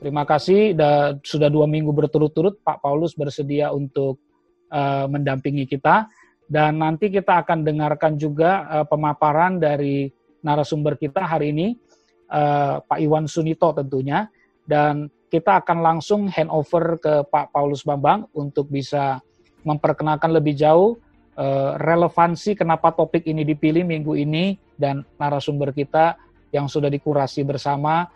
Terima kasih, sudah 2 minggu berturut-turut Pak Paulus bersedia untuk mendampingi kita. Dan nanti kita akan dengarkan juga pemaparan dari narasumber kita hari ini, Pak Iwan Sunito tentunya. Dan kita akan langsung handover ke Pak Paulus Bambang untuk bisa memperkenalkan lebih jauh relevansi kenapa topik ini dipilih minggu ini, dan narasumber kita yang sudah dikurasi bersama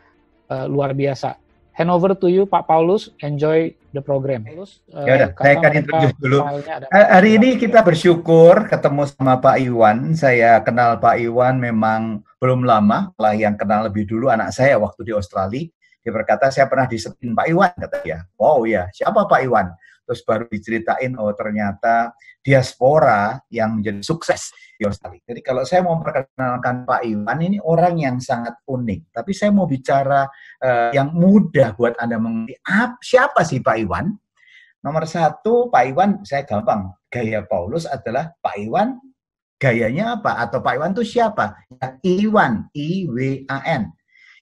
luar biasa. Hand over to you, Pak Paulus. Enjoy the program. Ya udah, saya akan introduce dulu. Hari ini kita bersyukur ketemu sama Pak Iwan. Saya kenal Pak Iwan memang belum lama, lah yang kenal lebih dulu anak saya waktu di Australia. Dia berkata, saya pernah disebutin Pak Iwan, kata dia. Wow ya, siapa Pak Iwan? Terus baru diceritain, oh ternyata diaspora yang menjadi sukses di Australia. Jadi kalau saya mau memperkenalkan Pak Iwan, ini orang yang sangat unik. Tapi saya mau bicara yang mudah buat Anda mengerti. Siapa sih Pak Iwan? Nomor satu, Pak Iwan, saya gampang. Gaya Paulus adalah Pak Iwan, gayanya apa? Atau Pak Iwan itu siapa? Ya, Iwan, I-W-A-N.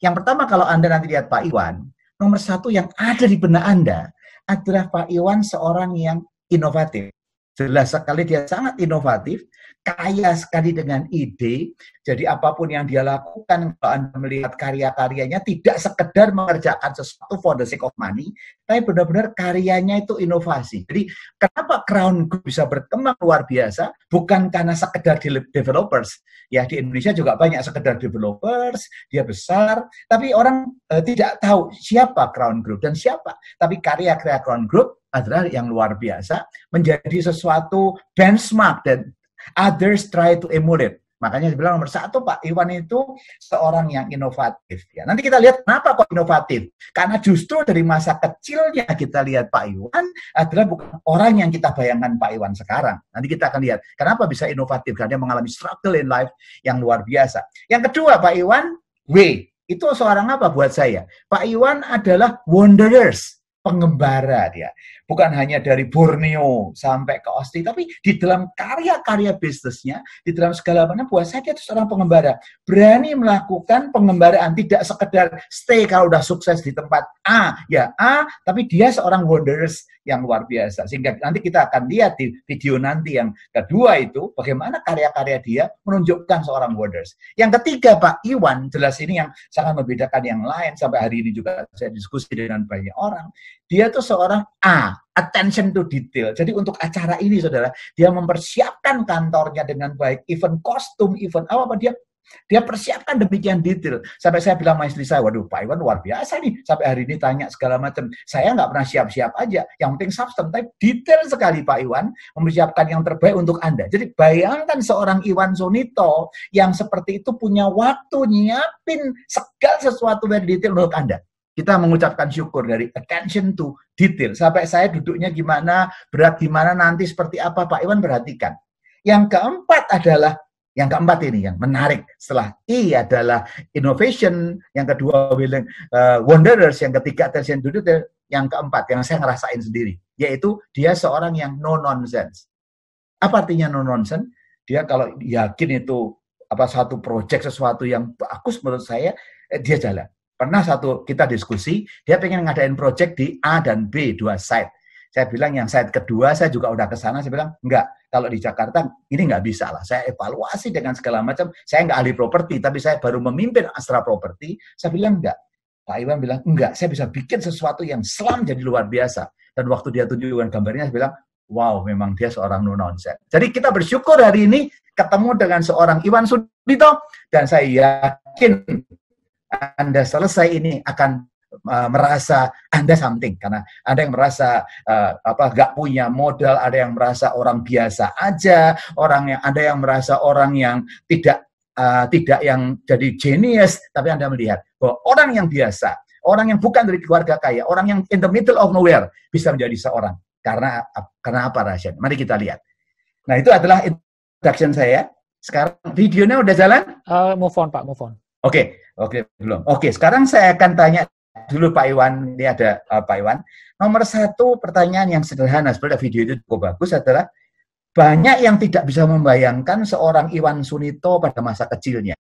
Yang pertama kalau Anda nanti lihat Pak Iwan, nomor satu yang ada di benak Anda adalah Pak Iwan seorang yang inovatif. Jelas sekali dia sangat inovatif, kaya sekali dengan ide. Jadi apapun yang dia lakukan, kalau Anda melihat karya-karyanya tidak sekedar mengerjakan sesuatu for the sake of money, tapi benar-benar karyanya itu inovasi. Jadi kenapa Crown Group bisa berkembang luar biasa? Bukan karena sekedar developers. Ya di Indonesia juga banyak sekedar developers, dia besar, tapi orang tidak tahu siapa Crown Group dan siapa. Tapi karya-karya Crown Group adalah yang luar biasa, menjadi sesuatu benchmark dan others try to emulate. Makanya dibilang nomor satu Pak Iwan itu seorang yang inovatif. Ya, nanti kita lihat kenapa kok inovatif. Karena justru dari masa kecilnya kita lihat Pak Iwan adalah bukan orang yang kita bayangkan Pak Iwan sekarang. Nanti kita akan lihat kenapa bisa inovatif. Karena dia mengalami struggle in life yang luar biasa. Yang kedua Pak Iwan, itu seorang apa buat saya? Pak Iwan adalah wanderers. Pengembara dia. Bukan hanya dari Borneo sampai ke Austin, tapi di dalam karya-karya bisnisnya, di dalam segala macam, buat saya dia itu seorang pengembara. Berani melakukan pengembaraan, tidak sekedar stay kalau udah sukses di tempat A, ya A, tapi dia seorang wanderers yang luar biasa. Sehingga nanti kita akan lihat di video nanti yang kedua itu, bagaimana karya-karya dia menunjukkan seorang wanderers. Yang ketiga Pak Iwan, jelas ini yang sangat membedakan yang lain, sampai hari ini juga saya diskusi dengan banyak orang. Dia tuh seorang attention to detail. Jadi untuk acara ini, saudara, dia mempersiapkan kantornya dengan baik, event kostum, event apa dia persiapkan demikian detail. Sampai saya bilang sama istri saya, waduh Pak Iwan luar biasa nih. Sampai hari ini tanya segala macam. Saya nggak pernah siap-siap aja. Yang penting substance, tapi detail sekali Pak Iwan mempersiapkan yang terbaik untuk Anda. Jadi bayangkan seorang Iwan Sunito yang seperti itu punya waktu nyiapin segala sesuatu yang detail untuk Anda. Kita mengucapkan syukur dari attention to detail. Sampai saya duduknya gimana, berat gimana, nanti seperti apa, Pak Iwan perhatikan. Yang keempat adalah, yang keempat ini yang menarik. Setelah I adalah innovation, yang kedua wanderers, yang ketiga attention to detail, yang keempat yang saya ngerasain sendiri, yaitu dia seorang yang no nonsense. Apa artinya no nonsense? Dia kalau yakin itu apa satu project, sesuatu yang bagus menurut saya, dia jalan. Pernah kita diskusi, dia pengen ngadain project di A dan B, 2 site. Saya bilang yang site kedua, saya juga udah ke sana, saya bilang, enggak, kalau di Jakarta ini nggak bisa lah. Saya evaluasi dengan segala macam, saya nggak ahli properti, tapi saya baru memimpin Astra Property, saya bilang enggak. Pak Iwan bilang, enggak, saya bisa bikin sesuatu yang selam jadi luar biasa. Dan waktu dia tunjukkan gambarnya, saya bilang, wow, memang dia seorang no nonsense. Jadi kita bersyukur hari ini ketemu dengan seorang Iwan Sunito, dan saya yakin Anda selesai ini akan merasa Anda something, karena ada yang merasa nggak punya modal, ada yang merasa orang biasa aja, ada yang merasa orang yang tidak yang jadi genius, tapi Anda melihat bahwa orang yang biasa, orang yang bukan dari keluarga kaya, orang yang in the middle of nowhere bisa menjadi seorang. Karena apa rahasianya? Mari kita lihat. Nah itu adalah introduction saya. Sekarang videonya udah jalan? Move on Pak, move on. Oke, belum. Oke, sekarang saya akan tanya dulu Pak Iwan. Ini ada Pak Iwan. Nomor satu pertanyaan yang sederhana, sebenarnya video itu cukup bagus, adalah banyak yang tidak bisa membayangkan seorang Iwan Sunito pada masa kecilnya.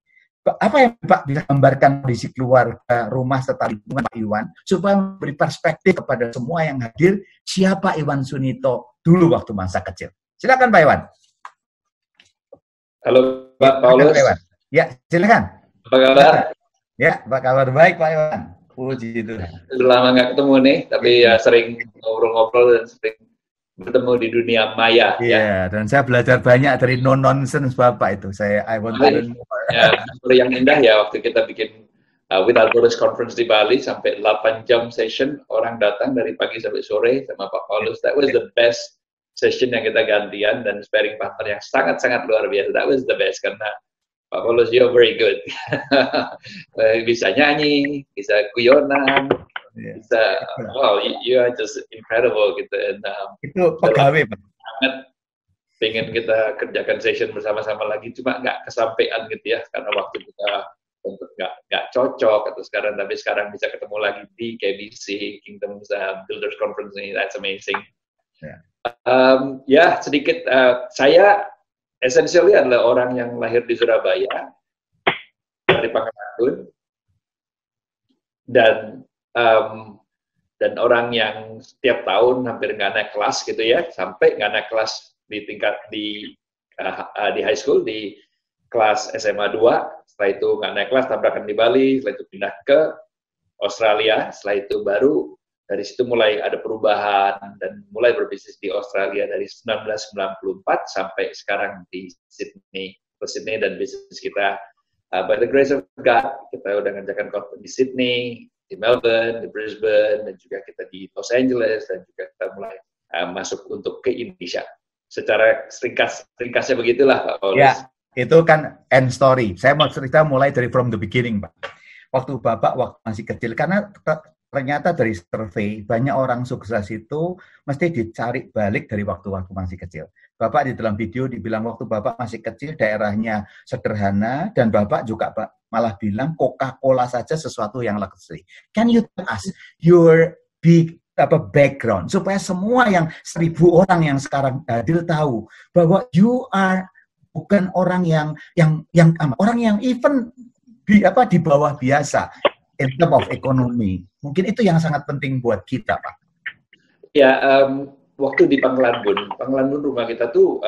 Apa yang Pak bisa gambarkan kondisi keluarga, rumah, serta lingkungan Pak Iwan, supaya memberi perspektif kepada semua yang hadir, siapa Iwan Sunito dulu waktu masa kecil. Silakan Pak Iwan. Halo Pak Paulus. Ya, silakan. Apa kabar? Ya, apa kabar? Baik Pak Iwan. Puji Tuhan. Sudah lama nggak ketemu nih, tapi ya sering ngobrol-ngobrol dan sering bertemu di dunia maya. Iya, dan saya belajar banyak dari no-nonsense Bapak itu. I want to learn more. Ya, yang indah ya waktu kita bikin With Algorithm Conference di Bali, sampai 8 jam session, orang datang dari pagi sampai sore sama Pak Paulus. That was the best session yang kita gantian, dan sparring partner yang sangat-sangat luar biasa. That was the best, karena Pak Paulus, you're very good. Bisa nyanyi, bisa guyonan, bisa, wow, you are just incredible gitu. And, itu pegawai, Pak. Sangat pengen kita kerjakan session bersama-sama lagi, cuma nggak kesampaian gitu ya, karena waktu kita untuk nggak cocok atau sekarang, tapi sekarang bisa ketemu lagi di KBC Kingdom Builders Conference ini. That's amazing. Ya, sedikit saya essentially adalah orang yang lahir di Surabaya dari Pangkalan, dan orang yang setiap tahun hampir nggak naik kelas gitu ya, sampai nggak naik kelas di tingkat di high school, di kelas SMA 2, setelah itu nggak naik kelas, tabrakan di Bali, setelah itu pindah ke Australia, setelah itu baru dari situ mulai ada perubahan dan mulai berbisnis di Australia dari 1994 sampai sekarang di Sydney, dan bisnis kita by the grace of God, kita udah ngerjakan conference di Sydney, di Melbourne, di Brisbane, dan juga kita di Los Angeles, dan juga kita mulai masuk untuk ke Indonesia. Secara ringkasnya begitulah Pak Paulus. Ya, itu kan end story. Saya mau cerita mulai dari from the beginning, Pak. Waktu Bapak masih kecil, karena ternyata dari survei, banyak orang sukses itu mesti dicari balik dari waktu-waktu masih kecil. Bapak di dalam video dibilang waktu Bapak masih kecil daerahnya sederhana, dan Bapak juga malah bilang Coca-Cola saja sesuatu yang luxury. Can you tell us your big background, supaya semua yang 1.000 orang yang sekarang hadir tahu bahwa you are bukan orang yang orang yang even di bawah biasa in terms of ekonomi. Mungkin itu yang sangat penting buat kita, Pak. Ya, waktu di Pangkalan Bun rumah kita tuh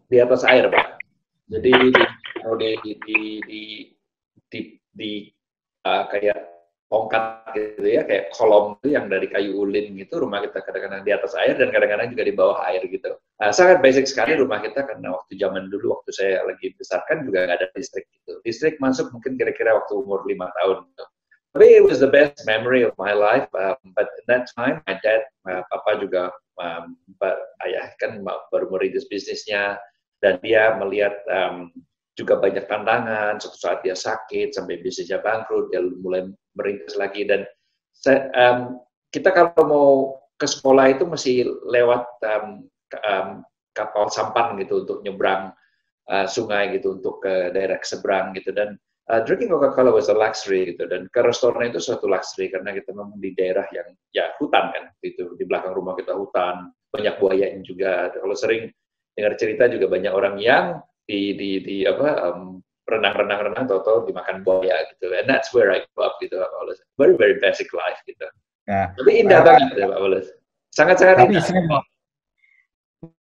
di atas air, Pak. Jadi di kayak tongkat gitu ya, kayak kolom itu yang dari kayu ulin gitu, rumah kita kadang-kadang di atas air dan kadang-kadang juga di bawah air gitu. Sangat basic sekali rumah kita, karena waktu zaman dulu, waktu saya lagi besarkan juga nggak ada listrik gitu. Listrik masuk mungkin kira-kira waktu umur 5 tahun gitu. Tapi it was the best memory of my life. But in that time, my dad, papa juga, ayah kan baru merintis bisnisnya, dan dia melihat juga banyak tantangan. Suatu saat dia sakit, sampai bisnisnya bangkrut, dia mulai merintis lagi. Dan kita kalau mau ke sekolah itu mesti lewat kapal sampan gitu untuk nyebrang sungai gitu untuk ke daerah seberang gitu. Dan drinking Coca-Cola was a luxury gitu, dan ke restoran itu suatu luxury karena kita memang di daerah yang ya hutan kan, itu di belakang rumah kita hutan, banyak buayanya juga. Kalau sering dengar cerita juga banyak orang yang renang atau dimakan buaya gitu, and that's where I grew up gitu, very very basic life gitu. Ya. Tapi indah banget ya Pak Paulus, sangat-sangat indah.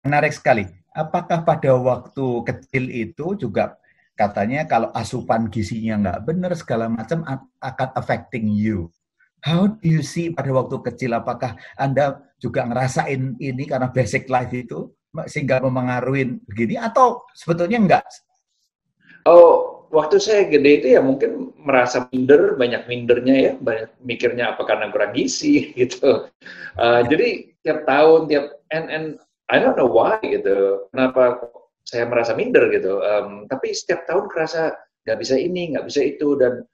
Menarik sekali. Apakah pada waktu kecil itu juga katanya kalau asupan gizinya nggak benar segala macam akan affecting you. How do you see pada waktu kecil? Apakah Anda juga ngerasain ini karena basic life itu sehingga memengaruhi begini, atau sebetulnya enggak? Oh, waktu saya gede itu ya mungkin merasa minder, banyak mindernya ya, banyak mikirnya apa karena kurang gizi gitu. Jadi tiap tahun, and I don't know why gitu, kenapa saya merasa minder gitu, tapi setiap tahun kerasa nggak bisa ini, nggak bisa itu, dan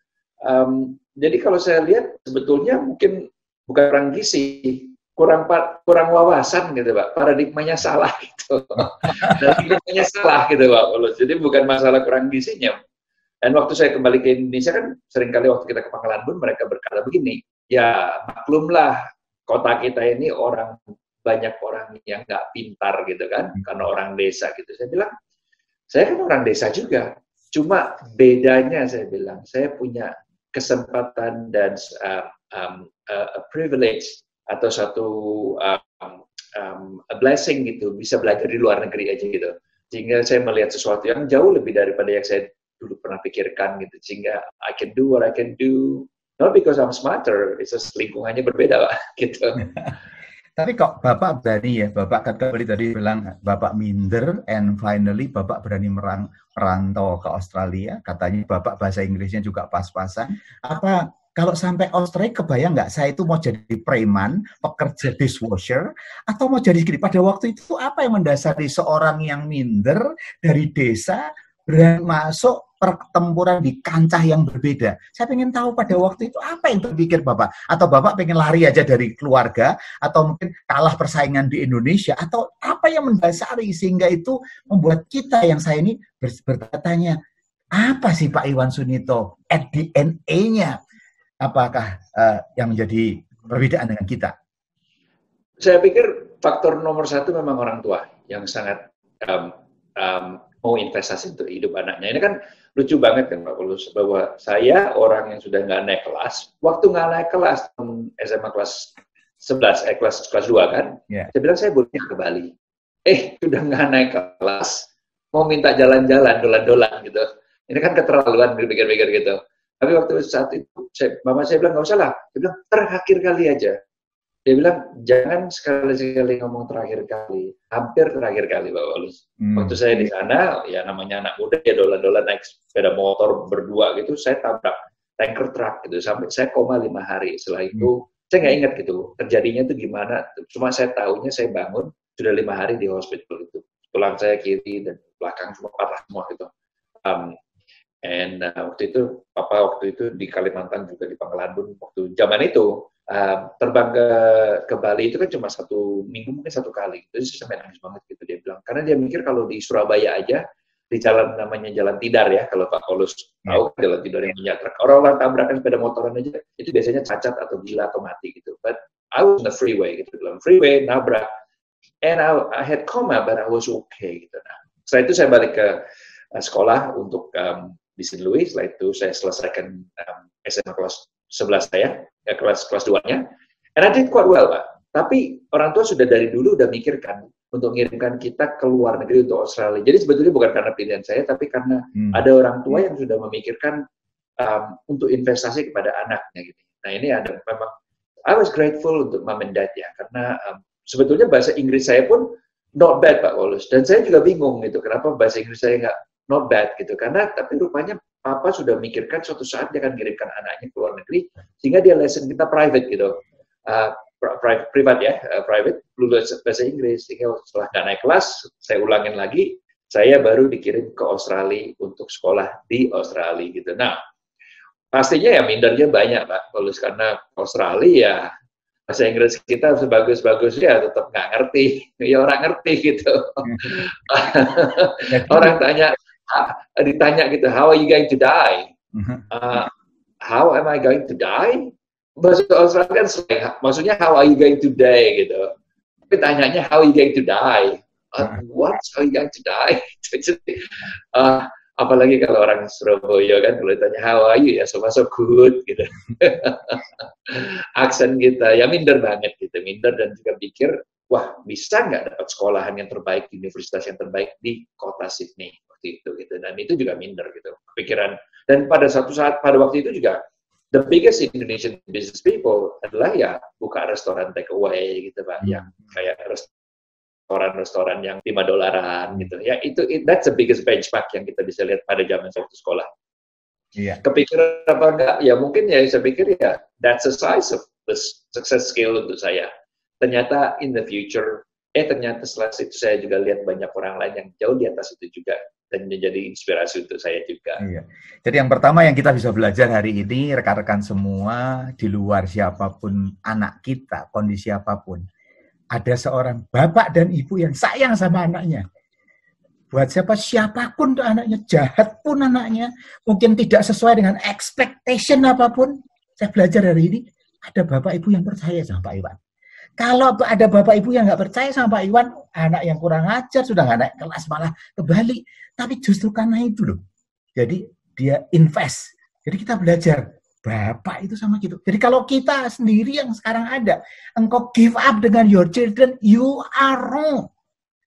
jadi kalau saya lihat sebetulnya mungkin bukan kurang gizi, kurang wawasan gitu Pak, paradigmanya salah gitu, paradigmanya salah gitu Pak. Jadi bukan masalah kurang gizinya. Dan waktu saya kembali ke Indonesia kan seringkali waktu kita ke Pangkalan Bun mereka berkata begini, ya maklumlah kota kita ini banyak orang yang nggak pintar gitu kan, karena orang desa gitu. Saya bilang, saya kan orang desa juga. Cuma bedanya saya bilang, saya punya kesempatan dan a privilege atau satu a blessing gitu, bisa belajar di luar negeri aja gitu. Sehingga saya melihat sesuatu yang jauh lebih daripada yang saya dulu pernah pikirkan gitu. Sehingga I can do what I can do, not because I'm smarter, it's just lingkungannya berbeda Pak, gitu. Tapi kok Bapak berani ya, Bapak kan kembali tadi bilang Bapak minder, and finally Bapak berani merantau ke Australia, katanya Bapak bahasa Inggrisnya juga pas-pasan. Apa kalau sampai Australia, kebayang nggak saya itu mau jadi preman, pekerja dishwasher, atau mau jadi gini? Pada waktu itu apa yang mendasari seorang yang minder dari desa berani masuk pertempuran di kancah yang berbeda? Saya ingin tahu pada waktu itu apa yang terpikir Bapak? Atau Bapak pengen lari aja dari keluarga? Atau mungkin kalah persaingan di Indonesia? Atau apa yang mendasari sehingga itu membuat kita yang saya ini bertanya, apa sih Pak Iwan Sunito at DNA-nya? Apakah yang menjadi perbedaan dengan kita? Saya pikir faktor nomor satu memang orang tua yang sangat mau investasi untuk hidup anaknya. Ini kan lucu banget kan Pak Paulus, bahwa saya orang yang sudah nggak naik kelas, waktu nggak naik kelas SMA kelas 11, kelas 2 kan, saya bilang saya boleh ke Bali. Sudah nggak naik kelas, mau minta jalan-jalan, dolan-dolan gitu. Ini kan keterlaluan pikir-pikir gitu. Tapi waktu saat itu, mama saya bilang, nggak usah lah. Dia bilang, terakhir kali aja. Dia bilang, jangan sekali-sekali ngomong terakhir kali. Hampir terakhir kali, Pak Paulus. Waktu saya di sana, ya namanya anak muda, ya dolan-dolan naik sepeda motor berdua gitu, saya tabrak tanker truck gitu. Sampai saya koma 5 hari. Setelah itu, saya nggak ingat gitu, terjadinya itu gimana. Cuma saya tahunya saya bangun, sudah 5 hari di hospital itu. Tulang saya kiri dan belakang semua patah semua gitu. Waktu itu, Papa waktu itu di Kalimantan juga di Pangkalanbun, waktu zaman itu terbang ke Bali itu kan cuma 1 minggu mungkin 1 kali. Jadi saya sampai nangis banget gitu dia bilang. Karena dia mikir kalau di Surabaya aja di jalan namanya Jalan Tidar ya, kalau Pak Paulus tahu Jalan Tidar yang punya truk. Orang-orang tabrakan sepeda motoran aja itu biasanya cacat atau gila atau mati gitu. But I was on the freeway gitu bilang. Freeway nabrak, and I had coma but I was okay gitu. Nah, setelah itu saya balik ke sekolah untuk di St. Louis. Setelah itu saya selesaikan SMA kelas 11 saya, kelas 2-nya. And I did quite well, Pak. Tapi orang tua sudah dari dulu udah mikirkan untuk mengirimkan kita ke luar negeri untuk Australia. Jadi sebetulnya bukan karena pilihan saya, tapi karena ada orang tua yang sudah memikirkan untuk investasi kepada anaknya. Gitu. Nah ini ada memang, I was grateful untuk mom and dad ya, karena sebetulnya bahasa Inggris saya pun not bad, Pak Paulus. Dan saya juga bingung gitu, kenapa bahasa Inggris saya nggak not bad gitu, karena tapi rupanya Papa sudah mikirkan suatu saat dia akan kirimkan anaknya ke luar negeri, sehingga dia lesson kita private gitu, private ya, private lulus bahasa Inggris, sehingga setelah nggak naik kelas, saya ulangin lagi, saya baru dikirim ke Australia untuk sekolah di Australia gitu. Nah, pastinya ya mindernya banyak Pak Paulus, karena Australia ya bahasa Inggris kita sebagus-bagusnya tetap nggak ngerti, ya orang ngerti gitu. Orang ditanya gitu, how are you going to die? How am I going to die? Bahasa Australia kan slang, maksudnya how are you going to die gitu. Tapi tanyanya how are you going to die? What? How are you going to die? Apalagi kalau orang Surabaya kan, kalau ditanya how are you, ya so good gitu. Aksen kita ya minder banget gitu, minder dan juga pikir wah bisa nggak dapat sekolahan yang terbaik, universitas yang terbaik di kota Sydney waktu itu gitu. Dan itu juga minder gitu kepikiran. Dan pada satu saat pada waktu itu juga the biggest Indonesian business people adalah ya buka restoran take away gitu Pak, yang kayak restoran yang $5 gitu ya, that's the biggest benchmark yang kita bisa lihat pada zaman waktu sekolah. Kepikiran apa enggak ya, mungkin ya saya pikir ya that's the size of the success skill untuk saya. Ternyata in the future ternyata setelah itu saya juga lihat banyak orang lain yang jauh di atas itu juga dan menjadi inspirasi untuk saya juga. Jadi yang pertama yang kita bisa belajar hari ini, rekan-rekan semua, di luar siapapun anak kita, kondisi apapun, ada seorang bapak dan ibu yang sayang sama anaknya. Buat siapapun anaknya, jahat pun anaknya, mungkin tidak sesuai dengan expectation apapun, saya belajar hari ini, ada bapak ibu yang percaya sama Pak Iwan. Kalau ada bapak ibu yang nggak percaya sama Pak Iwan, anak yang kurang ajar, sudah nggak naik kelas malah kebalik. Tapi justru karena itu loh, Jadi dia invest. Jadi kita belajar. Bapak itu sama gitu. Jadi kalau kita sendiri yang sekarang ada, engkau give up dengan your children, you are wrong.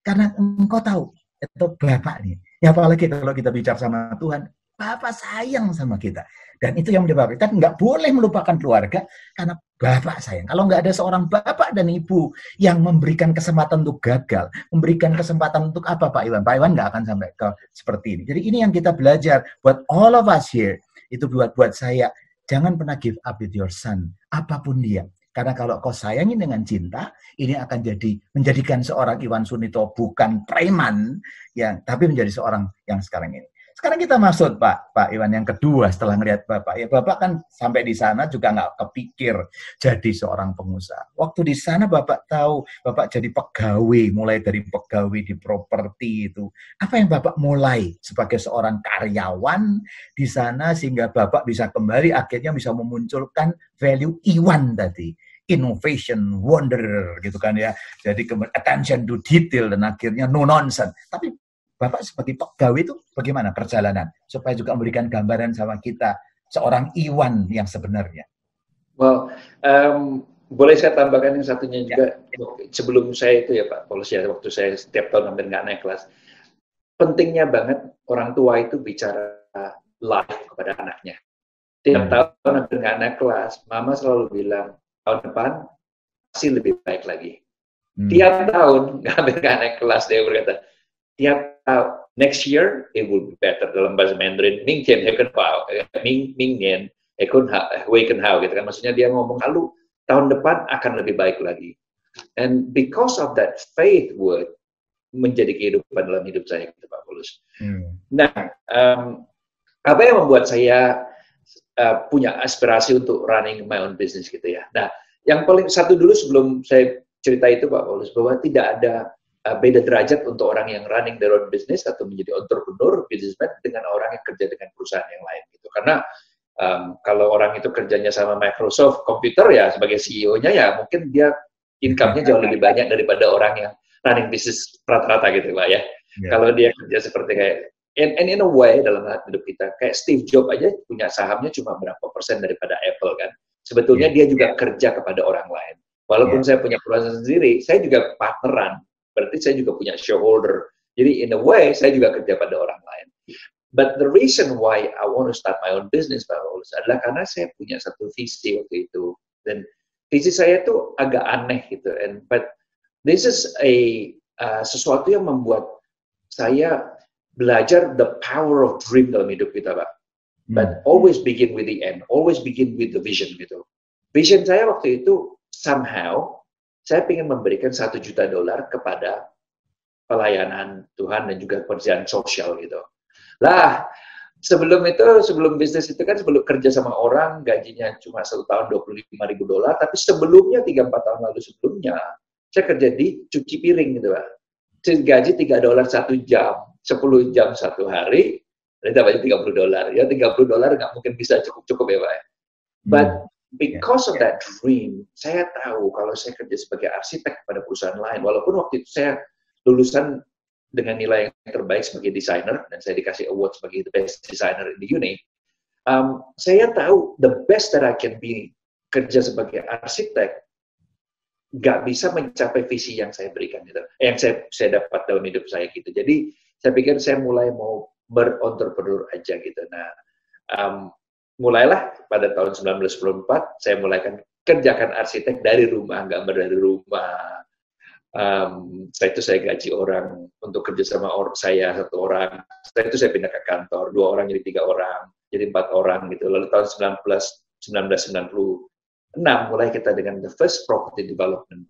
Karena engkau tahu, itu Bapak nih. Ya apalagi kalau kita bicara sama Tuhan, Bapak sayang sama kita. Dan itu yang menyebabkan kita nggak boleh melupakan keluarga, karena Bapak sayang. Kalau nggak ada seorang Bapak dan Ibu yang memberikan kesempatan untuk gagal, memberikan kesempatan untuk apa Pak Iwan? Pak Iwan nggak akan sampai ke seperti ini. Jadi ini yang kita belajar, buat all of us here, itu buat saya, jangan pernah give up with your son, apapun dia. Karena kalau kau sayangi dengan cinta, ini akan menjadikan seorang Iwan Sunito bukan preman, ya, tapi menjadi seorang yang sekarang ini. Sekarang kita masuk Pak Iwan yang kedua setelah melihat Bapak. Ya Bapak kan sampai di sana juga nggak kepikir jadi seorang pengusaha. Waktu di sana Bapak tahu Bapak jadi pegawai, mulai dari pegawai di properti itu. Apa yang Bapak mulai sebagai seorang karyawan di sana sehingga Bapak bisa kembali akhirnya bisa memunculkan value Iwan tadi. Innovation, wonder gitu kan ya. Jadi attention to detail dan akhirnya no nonsense. Tapi Bapak sebagai pegawai itu bagaimana perjalanan? Supaya juga memberikan gambaran sama kita, seorang Iwan yang sebenarnya. Well, boleh saya tambahkan yang satunya juga. Sebelum saya itu ya Pak Paulus, ya, waktu saya setiap tahun hampir nggak naik kelas. Pentingnya banget orang tua itu bicara live kepada anaknya. Tiap tahun hampir nggak naik kelas, Mama selalu bilang, tahun depan pasti lebih baik lagi. Tiap tahun hampir nggak naik kelas, dia berkata, tiap next year it will be better. Dalam bahasa Mandarin, Ming Tian Heken Hao, Ming Nian Heken Hao, gitu kan. Maksudnya dia ngomong, lalu tahun depan akan lebih baik lagi. And because of that faith word menjadi kehidupan dalam hidup saya, gitu Pak Paulus. Nah, apa yang membuat saya punya aspirasi untuk running my own business gitu ya. Nah, yang paling satu dulu sebelum saya cerita itu Pak Paulus, bahwa tidak ada beda derajat untuk orang yang running their own business atau menjadi entrepreneur, businessman dengan orang yang kerja dengan perusahaan yang lain gitu. Karena kalau orang itu kerjanya sama Microsoft Computer ya sebagai CEO-nya ya mungkin dia income-nya jauh lebih banyak daripada orang yang running bisnis rata-rata gitu Pak ya. Kalau dia kerja seperti kayak and in a way dalam hidup kita kayak Steve Jobs aja punya sahamnya cuma berapa persen daripada Apple kan. Sebetulnya dia juga kerja kepada orang lain. Walaupun saya punya perusahaan sendiri, saya juga partneran. Berarti saya juga punya shareholder. Jadi in a way, saya juga kerja pada orang lain. But the reason why I want to start my own business, Pak Paulus, adalah karena saya punya satu visi waktu itu. Dan visi saya itu agak aneh gitu. But this is sesuatu yang membuat saya belajar the power of dream dalam hidup kita, Pak. But always begin with the end. Always begin with the vision gitu. Vision saya waktu itu somehow saya ingin memberikan $1 juta kepada pelayanan Tuhan dan juga pekerjaan sosial gitu. Lah, sebelum bisnis itu kan sebelum kerja sama orang, gajinya cuma 1 tahun $25.000, tapi sebelumnya 3-4 tahun lalu sebelumnya, saya kerja di cuci piring gitu Pak. Gaji $3 1 jam, 10 jam 1 hari, dan dapatnya $30. Ya $30 nggak mungkin bisa cukup ya Pak. But because of that dream, saya tahu kalau saya kerja sebagai arsitek pada perusahaan lain, walaupun waktu itu saya lulusan dengan nilai yang terbaik sebagai desainer, dan saya dikasih award sebagai the best designer in the uni, saya tahu the best that I can be kerja sebagai arsitek, nggak bisa mencapai visi yang saya berikan, gitu. Yang saya dapat dalam hidup saya gitu. Jadi saya pikir saya mulai mau berentrepreneur aja gitu. Nah, mulailah pada tahun 1994, saya mulai kerjakan arsitek dari rumah, gambar dari rumah. Setelah itu saya gaji orang untuk kerja sama saya 1 orang. Setelah itu saya pindah ke kantor, 2 orang jadi 3 orang, jadi 4 orang gitu. Lalu tahun 1996 mulai kita dengan the first property development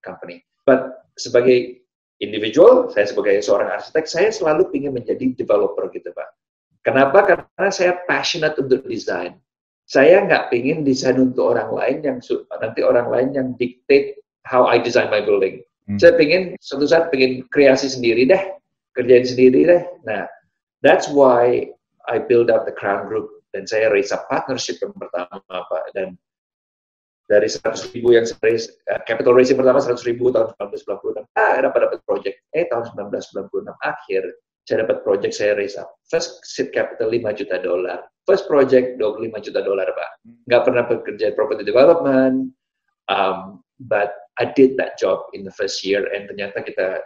company. But sebagai individual, saya sebagai seorang arsitek, saya selalu ingin menjadi developer gitu Pak. Kenapa? Karena saya passionate untuk desain. Saya nggak ingin desain untuk orang lain yang nanti orang lain yang dictate how I design my building. Saya ingin suatu saat ingin kreasi sendiri deh, kerjain sendiri deh. Nah, that's why I build out the Crown Group dan saya raise a partnership yang pertama Pak. Dan dari 100.000 yang saya raise, capital raising pertama 100.000 tahun 1996, dapat project. Tahun 1996 akhir saya dapat project, saya raise up. First seed capital $5 juta. First project $25 juta, Pak. Nggak pernah bekerja property development, but I did that job in the first year, and ternyata kita,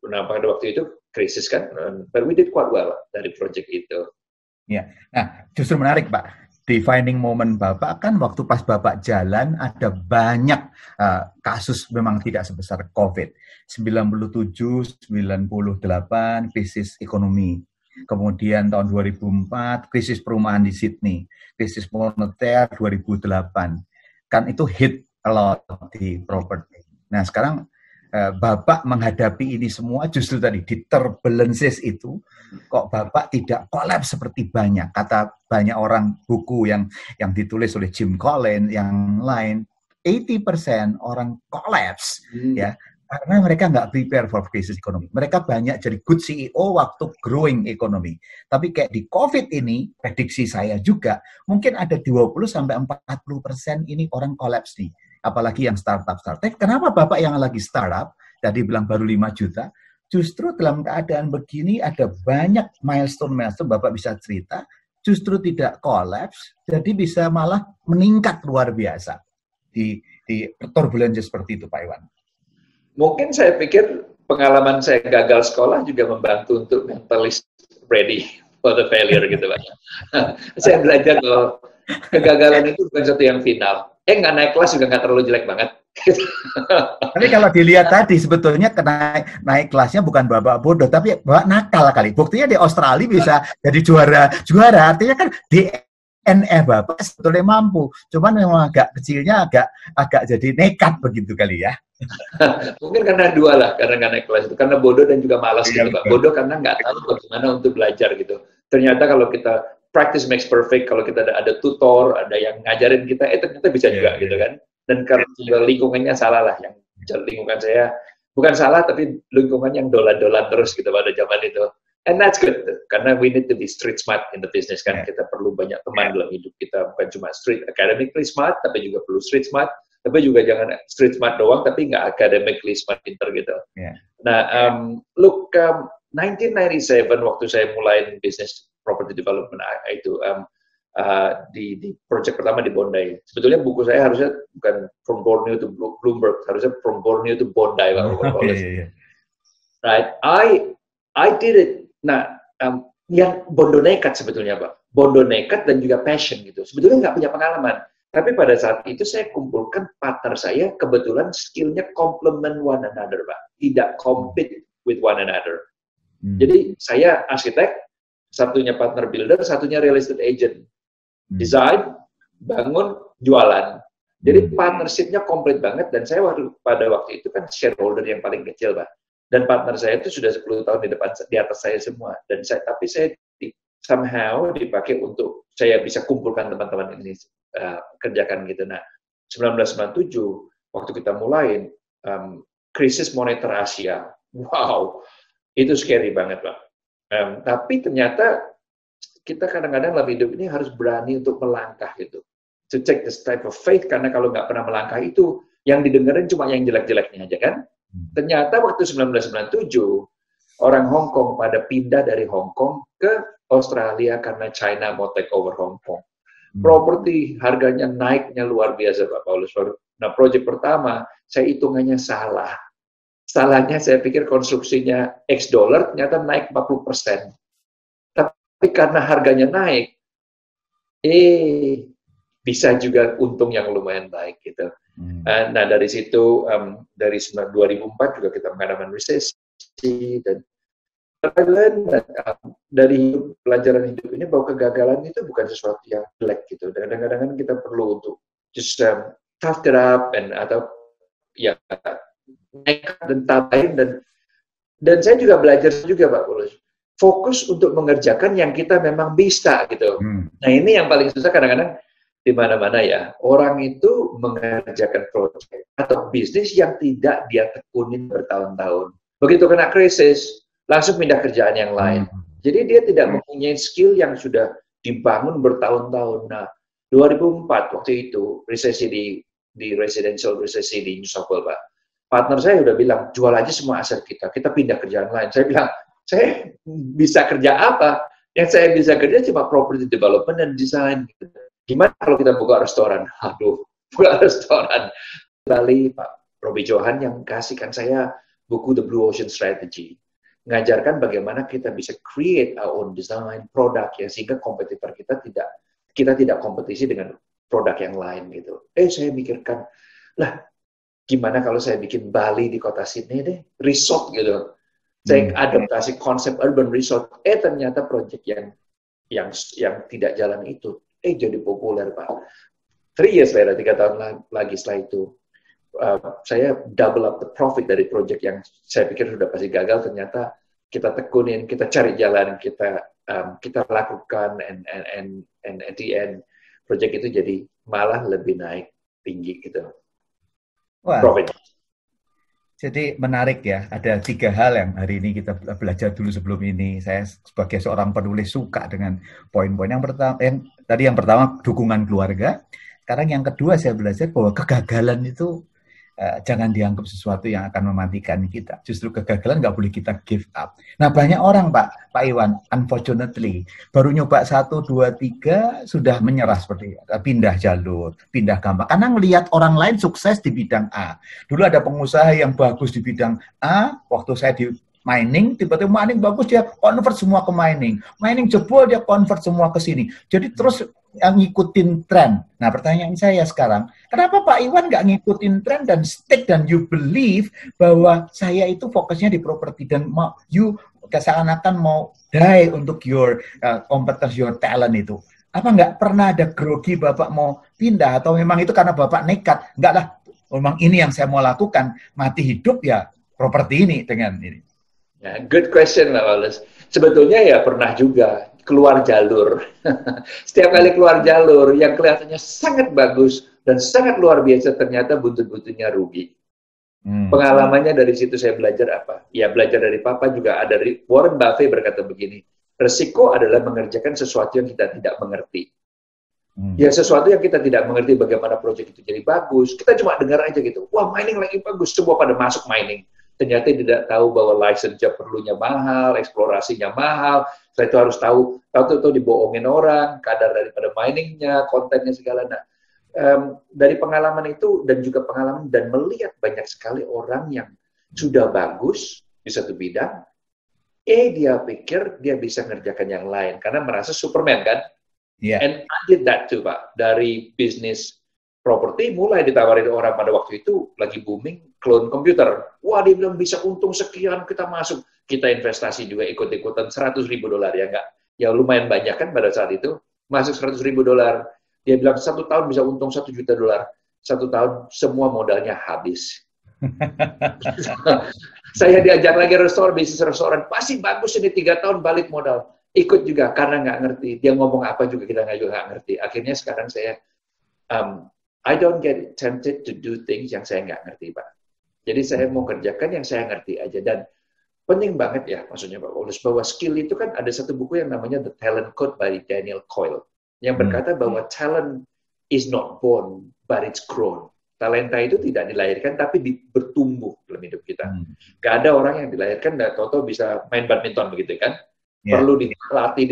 pada waktu itu krisis kan, but we did quite well dari project itu. Ya, nah justru menarik Pak. Defining moment Bapak kan waktu pas Bapak jalan ada banyak kasus memang tidak sebesar COVID. 97, 98 krisis ekonomi. Kemudian tahun 2004 krisis perumahan di Sydney. Krisis moneter 2008. Kan itu hit a lot di property. Nah sekarang Bapak menghadapi ini semua justru tadi di turbulences itu kok Bapak tidak collapse seperti kata banyak orang buku yang ditulis oleh Jim Collins yang lain 80% orang collapse ya karena mereka nggak prepare for krisis ekonomi. Mereka banyak jadi good CEO waktu growing ekonomi. Tapi kayak di COVID ini prediksi saya juga mungkin ada 20-40% ini orang collapse nih. Apalagi yang startup. Kenapa Bapak yang lagi startup, tadi bilang baru 5 juta, justru dalam keadaan begini ada banyak milestone Bapak bisa cerita, justru tidak collapse, jadi bisa malah meningkat luar biasa di turbulensi seperti itu Pak Iwan. Mungkin saya pikir pengalaman saya gagal sekolah juga membantu untuk mentally ready for the failure gitu Pak. Saya belajar bahwa kegagalan itu bukan sesuatu yang final. Nggak naik kelas juga nggak terlalu jelek banget. Tapi kalau dilihat tadi sebetulnya naik kelasnya bukan Bapak bodoh, tapi Bapak nakal kali. Buktinya di Australia bisa jadi juara. Artinya kan DNA Bapak sebetulnya mampu. Cuman memang agak kecilnya agak jadi nekat begitu kali ya. Mungkin karena dua lah, karena nggak naik kelas itu. Karena bodoh dan juga malas gitu Pak. Bodoh karena nggak tahu bagaimana untuk belajar gitu. Ternyata kalau kita practice makes perfect, kalau kita ada tutor, ada yang ngajarin kita, ternyata bisa juga gitu kan. Dan kalau lingkungannya salah lah, yang lingkungan saya bukan salah, tapi lingkungan yang dolan-dolan terus gitu pada zaman itu. And that's good, karena we need to be street smart in the business kan. Kita perlu banyak teman dalam hidup kita, bukan cuma street academically smart, tapi juga perlu street smart, tapi juga jangan street smart doang, tapi nggak academically smart pinter gitu. Nah, look, 1997 waktu saya mulai bisnis property development itu di project pertama di Bondi. Sebetulnya buku saya harusnya bukan From Borneo to Bloomberg, harusnya From Borneo to Bondi. Right, I did it. Nah, yang bondo nekat sebetulnya Pak, bondo nekat dan juga passion gitu. Sebetulnya nggak punya pengalaman, tapi pada saat itu saya kumpulkan partner saya, kebetulan skillnya complement one another Pak, tidak compete with one another. Jadi saya arsitek, satunya partner builder, satunya real estate agent. Design, bangun, jualan. Jadi partnership-nya komplit banget, dan saya pada waktu itu kan shareholder yang paling kecil, Pak. Dan partner saya itu sudah 10 tahun di atas saya semua. Tapi saya somehow dipakai untuk saya bisa kumpulkan teman-teman ini kerjakan gitu. Nah, 1997 waktu kita mulai krisis moneter Asia, wow, itu scary banget Pak. Tapi ternyata kita kadang-kadang dalam hidup ini harus berani untuk melangkah gitu. To take this type of faith, karena kalau nggak pernah melangkah itu, yang didengerin cuma yang jelek-jeleknya aja kan. Ternyata waktu 1997, orang Hong Kong pada pindah dari Hong Kong ke Australia karena China mau take over Hong Kong. Properti harganya naiknya luar biasa Pak Paulus. Nah, proyek pertama, saya hitungannya salah. Salahnya saya pikir konstruksinya X dollar, ternyata naik 40%. Tapi karena harganya naik, bisa juga untung yang lumayan baik gitu. Nah dari situ, dari 2004 juga kita mengalami resesi, dan dari pelajaran hidup ini bahwa kegagalan itu bukan sesuatu yang jelek gitu. Dan kadang-kadang kita perlu untuk just tough it up, atau ya nekat dan tabahin, dan saya juga belajar juga Pak Paulus, fokus untuk mengerjakan yang kita memang bisa gitu. Nah ini yang paling susah kadang-kadang di mana-mana ya, orang itu mengerjakan proyek atau bisnis yang tidak dia tekunin bertahun-tahun. Begitu kena krisis, langsung pindah kerjaan yang lain. Jadi dia tidak mempunyai skill yang sudah dibangun bertahun-tahun. Nah, 2004 waktu itu resesi di residential resesi di New South Wales, Pak. Partner saya udah bilang, jual aja semua aset kita pindah kerjaan lain. Saya bilang, Saya bisa kerja apa? Yang saya bisa kerja cuma property development dan design. Gimana kalau kita buka restoran? Aduh, buka restoran. Bali, Pak Robi Johan yang kasihkan saya buku The Blue Ocean Strategy. Ngajarkan bagaimana kita bisa create our own design, produk, ya, sehingga kompetitor kita tidak kompetisi dengan produk yang lain gitu. Saya mikirkan, lah gimana kalau saya bikin Bali di kota Sydney deh, resort gitu. Saya adaptasi konsep urban resort. Ternyata proyek yang tidak jalan itu, jadi populer, Pak. 3 years later, 3 tahun lagi setelah itu, saya double up the profit dari proyek yang saya pikir sudah pasti gagal. Ternyata kita tekunin, kita cari jalan, kita lakukan, and at the end, proyek itu jadi malah lebih naik tinggi gitu. Wah. Profit. Jadi menarik ya, ada 3 hal yang hari ini kita belajar dulu sebelum ini. Saya sebagai seorang penulis suka dengan poin-poin yang pertama dukungan keluarga. Sekarang yang kedua saya belajar bahwa kegagalan itu jangan dianggap sesuatu yang akan mematikan kita. Justru kegagalan nggak boleh kita give up. Nah banyak orang Pak Iwan, unfortunately, baru nyoba 1, 2, 3 sudah menyerah seperti pindah jalur, pindah gampang. Karena ngelihat orang lain sukses di bidang A. Dulu ada pengusaha yang bagus di bidang A, waktu saya di mining, tiba-tiba mining bagus, dia convert semua ke mining. Mining jebol, dia convert semua ke sini. Jadi terus yang ngikutin tren. Nah pertanyaan saya sekarang, kenapa Pak Iwan nggak ngikutin tren dan stick dan you believe bahwa saya itu fokusnya di properti dan you seakan-akan mau die untuk your competence, your talent itu. Apa nggak pernah ada grogi Bapak mau pindah atau memang itu karena Bapak nekat? Enggak lah, memang ini yang saya mau lakukan, mati hidup ya properti ini dengan ini. Ya, good question Pak Wallace. Sebetulnya ya pernah juga keluar jalur. Setiap kali keluar jalur yang kelihatannya sangat bagus dan sangat luar biasa, ternyata buntut-buntutnya rugi. Pengalamannya dari situ saya belajar apa? Ya belajar dari Papa juga ada. Warren Buffett berkata begini, resiko adalah mengerjakan sesuatu yang kita tidak mengerti. Ya sesuatu yang kita tidak mengerti bagaimana proyek itu jadi bagus, kita cuma dengar aja gitu, wah mining lagi bagus, semua pada masuk mining. Ternyata tidak tahu bahwa license-nya perlunya mahal, eksplorasinya mahal. Saya itu harus tahu dibohongin orang, kadar daripada miningnya, kontennya segala. Nah, dari pengalaman itu dan juga pengalaman dan melihat banyak sekali orang yang sudah bagus di satu bidang, dia pikir dia bisa ngerjakan yang lain karena merasa Superman kan. Yeah. And I did that too, Pak. Dari bisnis properti mulai ditawarin orang pada waktu itu lagi booming clone komputer. Wah, dia bilang bisa untung sekian, kita masuk. Kita investasi juga ikut-ikutan $100,000 ya enggak? Ya lumayan banyak kan pada saat itu. Masuk $100,000. Dia bilang 1 tahun bisa untung $1 juta. 1 tahun semua modalnya habis. Saya diajak lagi bisnis restoran. Pasti bagus ini 3 tahun balik modal. Ikut juga karena nggak ngerti. Dia ngomong apa juga kita nggak ngerti. Akhirnya sekarang saya I don't get tempted to do things yang saya nggak ngerti, Pak. Jadi saya mau kerjakan yang saya ngerti aja. Dan penting banget ya, maksudnya Pak Paulus, bahwa skill itu kan ada satu buku yang namanya The Talent Code by Daniel Coyle, yang berkata bahwa talent is not born, but it's grown. Talenta itu tidak dilahirkan, tapi bertumbuh dalam hidup kita. Gak ada orang yang dilahirkan dan tahu-tahu bisa main badminton begitu kan. Yeah. Perlu dilatih,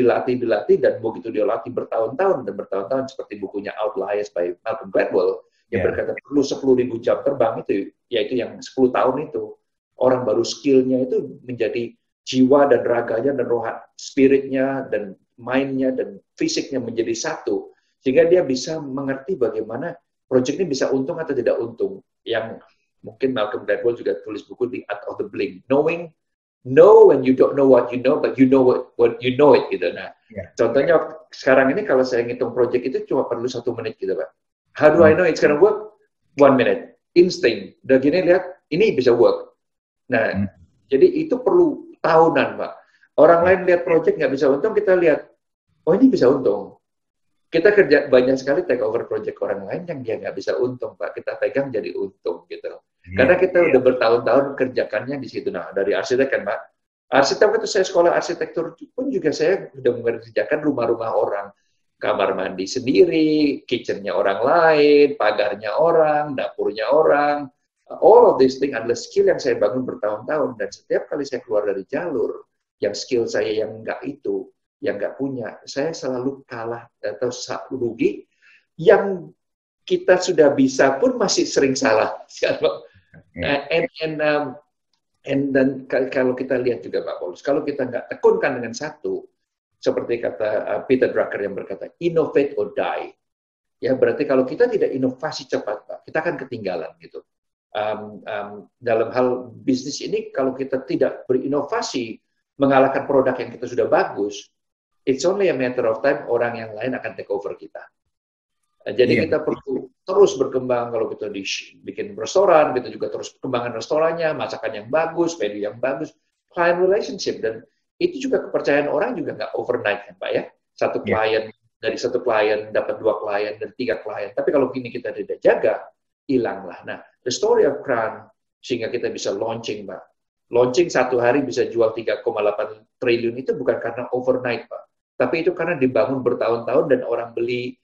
dan begitu dia latih bertahun-tahun seperti bukunya Outliers by Malcolm Gladwell yang berkata perlu 10.000 jam terbang itu, yaitu yang 10 tahun itu. Orang baru skillnya itu menjadi jiwa dan raganya dan roh spiritnya dan mindnya dan fisiknya menjadi satu. Sehingga dia bisa mengerti bagaimana proyek ini bisa untung atau tidak untung. Yang mungkin Malcolm Gladwell juga tulis buku The Art of the Blink. Know when you don't know what you know, but you know what you know it gitu. Nah, contohnya sekarang ini kalau saya ngitung project itu cuma perlu 1 menit gitu, Pak. How do I know it's gonna work? 1 minute, instinct. Udah gini lihat, ini bisa work. Nah, jadi itu perlu tahunan, Pak. Orang lain lihat project nggak bisa untung, kita lihat, oh ini bisa untung. Kita kerja banyak sekali take over project orang lain yang dia nggak bisa untung, Pak. Kita pegang jadi untung gitu. Karena kita udah bertahun-tahun kerjakannya di situ. Nah, dari arsitek kan, Pak. Arsitek itu saya sekolah arsitektur pun juga saya sudah mengerjakan rumah-rumah orang. Kamar mandi sendiri, kitchennya orang lain, pagarnya orang, dapurnya orang. All of these things adalah skill yang saya bangun bertahun-tahun. Dan setiap kali saya keluar dari jalur, yang skill saya yang nggak itu, yang nggak punya, saya selalu kalah atau rugi. Yang kita sudah bisa pun masih sering salah. Dan kalau kita lihat juga Pak Paulus, kalau kita nggak tekunkan dengan satu, seperti kata Peter Drucker yang berkata, innovate or die. Ya berarti kalau kita tidak inovasi cepat, Pak, kita akan ketinggalan gitu. Dalam hal bisnis ini, kalau kita tidak berinovasi, mengalahkan produk yang kita sudah bagus, it's only a matter of time orang yang lain akan take over kita. Jadi kita perlu terus berkembang. Kalau kita bikin restoran, kita juga terus perkembangan restorannya, masakan yang bagus, menu yang bagus, client relationship, dan itu juga kepercayaan orang juga nggak overnight kan Pak ya. Satu klien, dari satu klien dapat 2 klien dan 3 klien. Tapi kalau gini kita tidak jaga, hilanglah. Nah, the story of Crown, sehingga kita bisa launching Pak. Launching 1 hari bisa jual 3,8 triliun itu bukan karena overnight Pak. Tapi itu karena dibangun bertahun-tahun dan orang beli,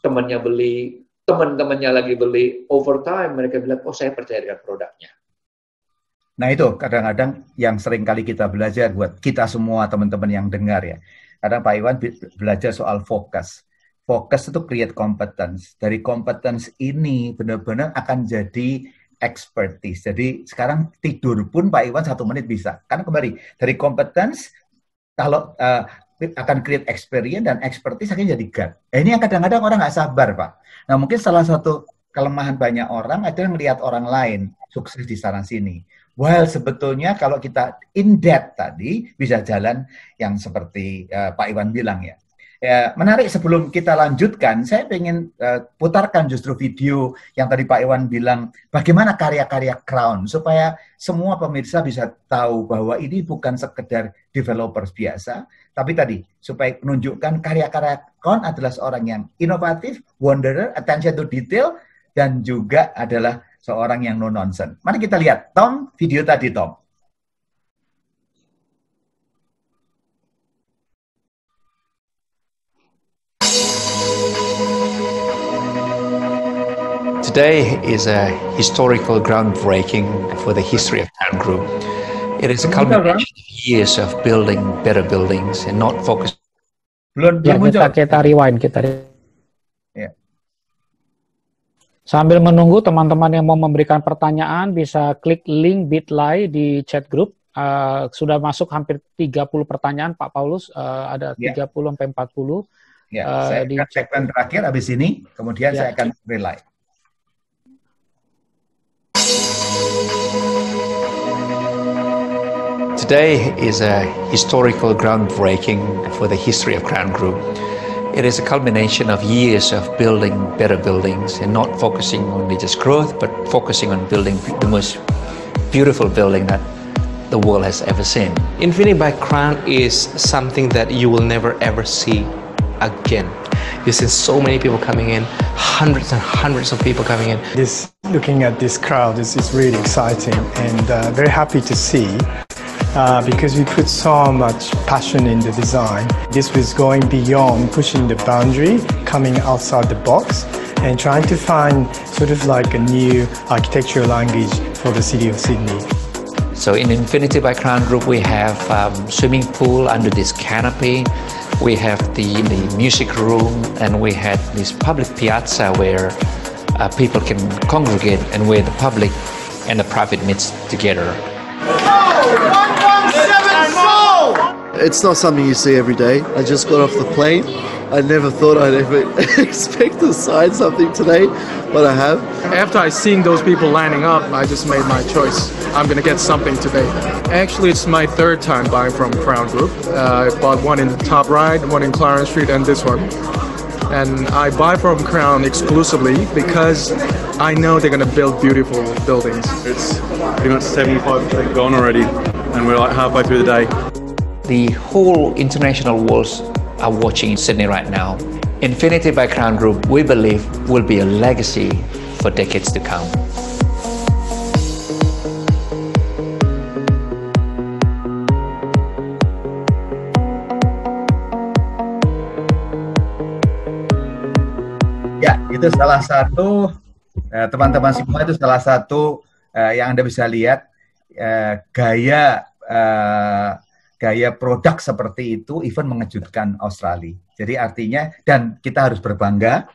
temannya beli, teman-temannya lagi beli, over time mereka bilang, oh saya percaya dengan produknya. Nah itu kadang-kadang yang sering kali kita belajar buat kita semua teman-teman yang dengar ya. Kadang Pak Iwan belajar soal fokus. Fokus itu create competence. Dari competence ini benar-benar akan jadi expertise. Jadi sekarang tidur pun Pak Iwan 1 menit bisa. Karena kembali dari competence, kalau akan create experience dan expertise akhirnya jadi God. Ini yang kadang-kadang orang nggak sabar, Pak. Nah, mungkin salah satu kelemahan banyak orang adalah melihat orang lain sukses di sana-sini. Well, sebetulnya kalau kita in depth tadi, bisa jalan yang seperti Pak Iwan bilang ya. Ya, menarik sebelum kita lanjutkan, saya ingin putarkan justru video yang tadi Pak Iwan bilang, bagaimana karya-karya Crown, supaya semua pemirsa bisa tahu bahwa ini bukan sekedar developers biasa, tapi tadi, supaya menunjukkan karya-karya Crown adalah seorang yang inovatif, wanderer, attention to detail, dan juga adalah seorang yang no-nonsense. Mari kita lihat, Tom, video tadi, Tom. Today is a historical groundbreaking for the history of Crown Group. It is a culmination of years of building better buildings and not focus. Kita rewind, Ya. Sambil menunggu teman-teman yang mau memberikan pertanyaan bisa klik link bit.ly di chat group. Sudah masuk hampir 30 pertanyaan Pak Paulus, ada 30 sampai 40. Ya, saya akan segmen terakhir habis ini, kemudian saya akan relay. Today is a historical groundbreaking for the history of Crown Group. It is a culmination of years of building better buildings and not focusing on just growth, but focusing on building the most beautiful building that the world has ever seen. Infinity by Crown is something that you will never ever see again. You've seen so many people coming in, hundreds and hundreds of people coming in. Looking at this crowd is really exciting and very happy to see because we put so much passion in the design. This was going beyond pushing the boundary, coming outside the box and trying to find sort of like a new architectural language for the city of Sydney. So in Infinity by Crown Group, we have swimming pool under this canopy. We have the music room, and we have this public piazza where people can congregate and where the public and the private meets together. It's not something you see every day. I just got off the plane. I never thought I'd ever expect to sign something today, but I have. After I seen those people lining up, I just made my choice. I'm gonna get something today. Actually, it's my 3rd time buying from Crown Group. I bought one in Top Right, one in Clarence Street, and this one. And I buy from Crown exclusively because I know they're gonna build beautiful buildings. It's pretty much 75% gone already, and we're like halfway through the day. The whole international world are watching Sydney right now. Infinity by Crown Group, we believe, will be a legacy for decades to come. Ya, itu salah satu, teman-teman semua itu salah satu yang Anda bisa lihat gaya gaya produk seperti itu even mengejutkan Australia. Jadi artinya, dan kita harus berbangga,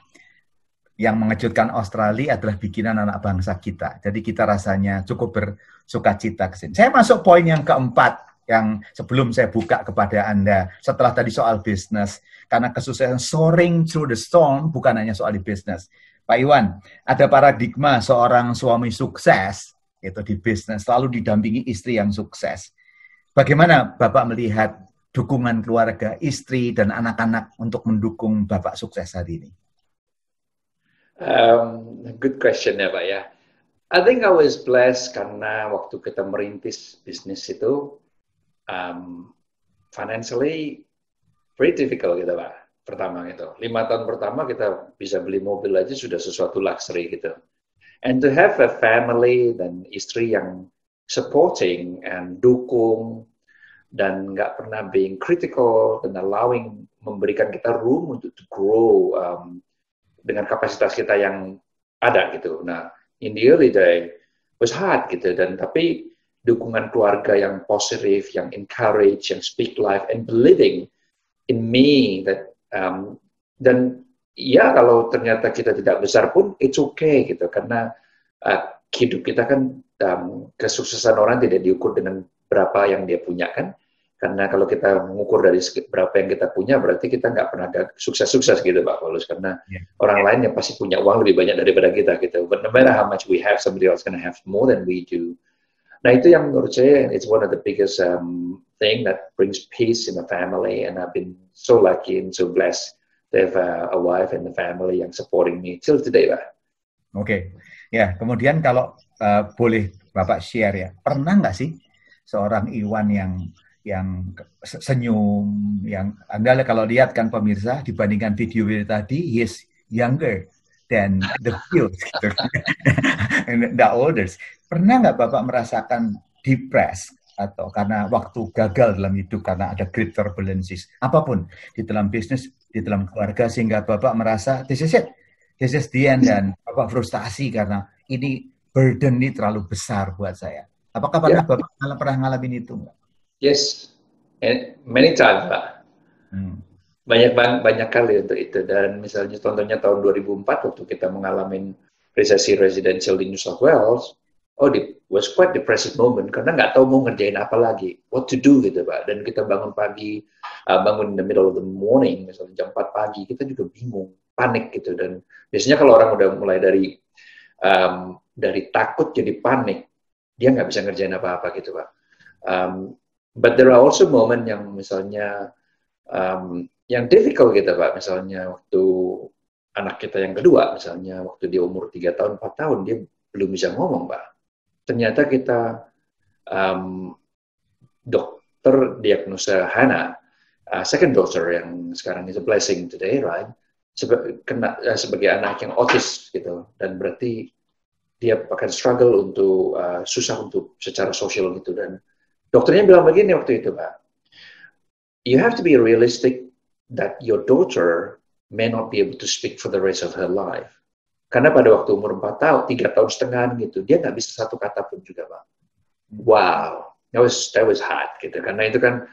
yang mengejutkan Australia adalah bikinan anak bangsa kita. Jadi kita rasanya cukup bersukacita ke sini. Saya masuk poin yang keempat, yang sebelum saya buka kepada Anda, setelah tadi soal bisnis, karena kesuksesan soaring through the storm bukan hanya soal di bisnis. Pak Iwan, ada paradigma seorang suami sukses, itu di bisnis, selalu didampingi istri yang sukses. Bagaimana Bapak melihat dukungan keluarga, istri, dan anak-anak untuk mendukung Bapak sukses hari ini? Good question ya Pak ya. I think I was blessed karena waktu kita merintis bisnis itu, financially very difficult gitu Pak. Pertama gitu, 5 tahun pertama kita bisa beli mobil aja sudah sesuatu luxury gitu. And to have a family dan istri yang supporting and dukung dan nggak pernah being critical dan allowing, memberikan kita room untuk to grow dengan kapasitas kita yang ada gitu. Nah, in the early day was hard gitu, dan tapi dukungan keluarga yang positif, yang encourage, yang speak life and believing in me that dan ya kalau ternyata kita tidak besar pun it's okay gitu, karena hidup kita kan kesuksesan orang tidak diukur dengan berapa yang dia punya kan. Karena kalau kita mengukur dari berapa yang kita punya, berarti kita nggak pernah ada sukses-sukses gitu Pak Paulus. Karena orang lain yang pasti punya uang lebih banyak daripada kita gitu. But no matter how much we have, somebody else gonna have more than we do. Nah itu yang menurut saya, it's one of the biggest thing that brings peace in the family. And I've been so lucky and so blessed to have a wife and a family yang supporting me till today Pak. Oke, ya kemudian kalau boleh Bapak share ya, pernah nggak sih seorang Iwan yang senyum, yang Anda kalau lihat kan pemirsa, dibandingkan video tadi, he is younger than the viewers, gitu. The olders. Pernah nggak Bapak merasakan depressed atau karena waktu gagal dalam hidup, karena ada great turbulences, apapun, di dalam bisnis, di dalam keluarga, sehingga Bapak merasa, this is it, this is the end, dan Bapak frustasi karena ini burden ini terlalu besar buat saya. Apakah Bapak pernah ngalamin itu? Yes, and many times Pak. Banyak kali untuk itu. Dan misalnya contohnya tahun 2004 waktu kita mengalami resesi residential di New South Wales, it was quite depressive moment karena nggak tahu mau ngerjain apa lagi, what to do gitu Pak. Dan kita bangun pagi, bangun in the middle of the morning, misalnya jam 4 pagi, kita juga bingung, panik gitu. Dan biasanya kalau orang udah mulai dari takut jadi panik, dia nggak bisa ngerjain apa-apa gitu Pak. But there are also moment yang misalnya yang difficult gitu Pak. Misalnya waktu anak kita yang kedua, misalnya waktu dia umur 3 tahun, 4 tahun, dia belum bisa ngomong Pak. Ternyata kita dokter diagnosa Hannah, second daughter yang sekarang is a blessing today, right? Sebagai anak yang autis gitu, dan berarti dia akan struggle untuk susah untuk secara sosial gitu. Dan dokternya bilang begini waktu itu Pak, you have to be realistic that your daughter may not be able to speak for the rest of her life. Karena pada waktu umur 4 tahun, 3 tahun setengah gitu, dia nggak bisa satu kata pun juga Pak. Wow, that was hard gitu. Karena itu kan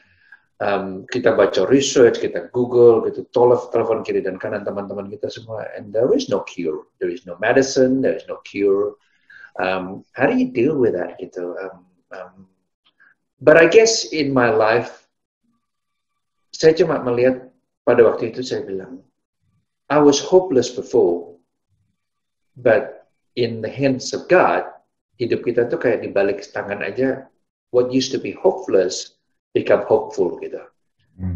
kita baca research, kita Google, gitu, telepon kiri dan kanan teman-teman kita semua, and there is no cure, there is no medicine, there is no cure. How do you deal with that gitu? But I guess in my life, saya cuma melihat pada waktu itu saya bilang, I was hopeless before, but in the hands of God, hidup kita tuh kayak dibalik tangan aja, what used to be hopeless become hopeful gitu.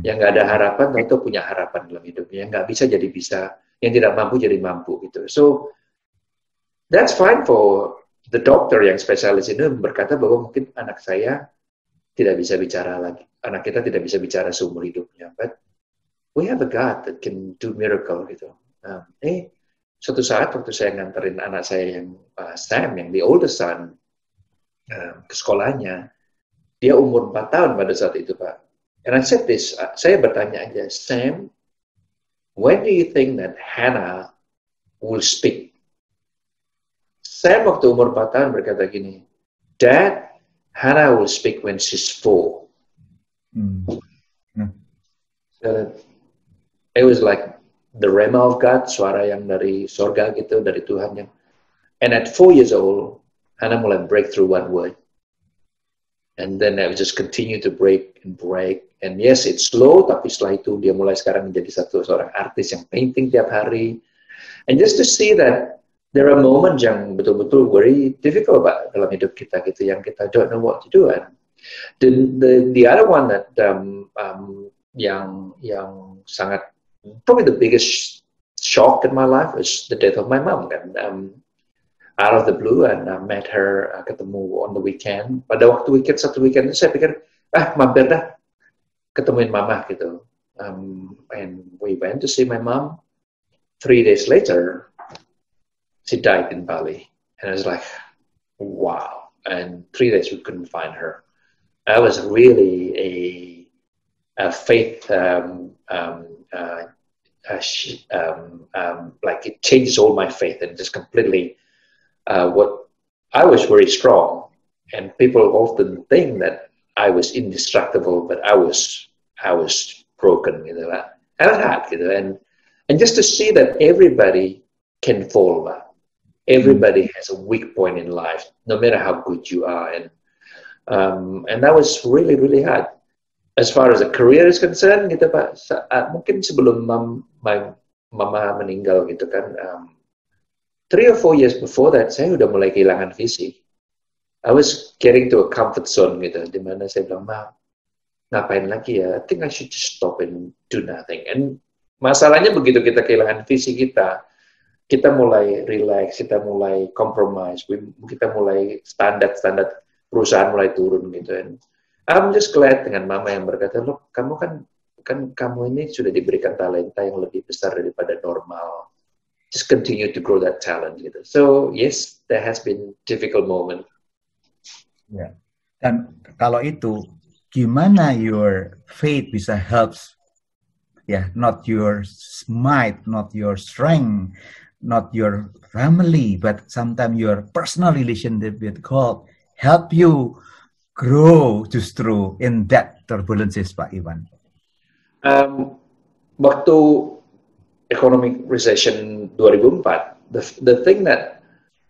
Yang nggak ada harapan, tentu punya harapan dalam hidupnya. Yang nggak bisa jadi bisa, yang tidak mampu jadi mampu gitu. So that's fine for the doctor yang spesialis ini berkata bahwa mungkin anak saya tidak bisa bicara lagi, anak kita tidak bisa bicara seumur hidupnya. But we have a God that can do miracle gitu. Suatu saat waktu saya nganterin anak saya yang Sam, yang the oldest son, ke sekolahnya, dia umur 4 tahun pada saat itu Pak. And I said this, saya bertanya aja, Sam, when do you think that Hannah will speak? Sam waktu umur 4 tahun berkata gini, Dad, Hannah will speak when she's 4. So it was like the rema of God, suara yang dari sorga gitu, dari Tuhan yang. And at 4 years old, Hannah mulai break through one word. And then I would just continue to break. And yes, it's slow, tapi setelah itu dia mulai sekarang menjadi seorang artis yang painting tiap hari. And just to see that there are moments yang betul-betul very difficult Pak, dalam hidup kita gitu, yang kita don't know what to do. And the other one that yang sangat probably the biggest shock in my life is the death of my mom kan. Out of the blue, and I met her, ketemu on the weekend. Pada waktu satu weekend itu saya pikir, mampir dah ketemuin mama gitu. And we went to see my mom. 3 days later, she died in Bali. And I was like, wow. And 3 days we couldn't find her. That was really a faith, like it changes all my faith and just completely. What I was very strong, and people often think that I was indestructible, but I was broken, you know. I was hard, you know, and just to see that everybody can fall, everybody has a weak point in life, no matter how good you are, and that was really really hard. As far as a career is concerned, gitu Pak, mungkin sebelum mama meninggal gitu kan. 3 or 4 years before that, saya udah mulai kehilangan visi. I was getting to a comfort zone gitu, di mana saya bilang, Ma, ngapain lagi ya? I think I should just stop and do nothing. And masalahnya begitu kita kehilangan visi kita mulai relax, kita mulai compromise, kita mulai standar perusahaan mulai turun gitu. And I'm just glad dengan Mama yang berkata, look, kamu kan kamu ini sudah diberikan talenta yang lebih besar daripada normal. Just continue to grow that talent gitu. So yes, there has been difficult moment. Ya. Dan kalau itu, gimana your faith bisa helps? Ya, not your might, not your strength, not your family, but sometimes your personal relationship with God help you grow justru in that turbulences, Pak Iwan. Waktu economic recession 2004, the thing that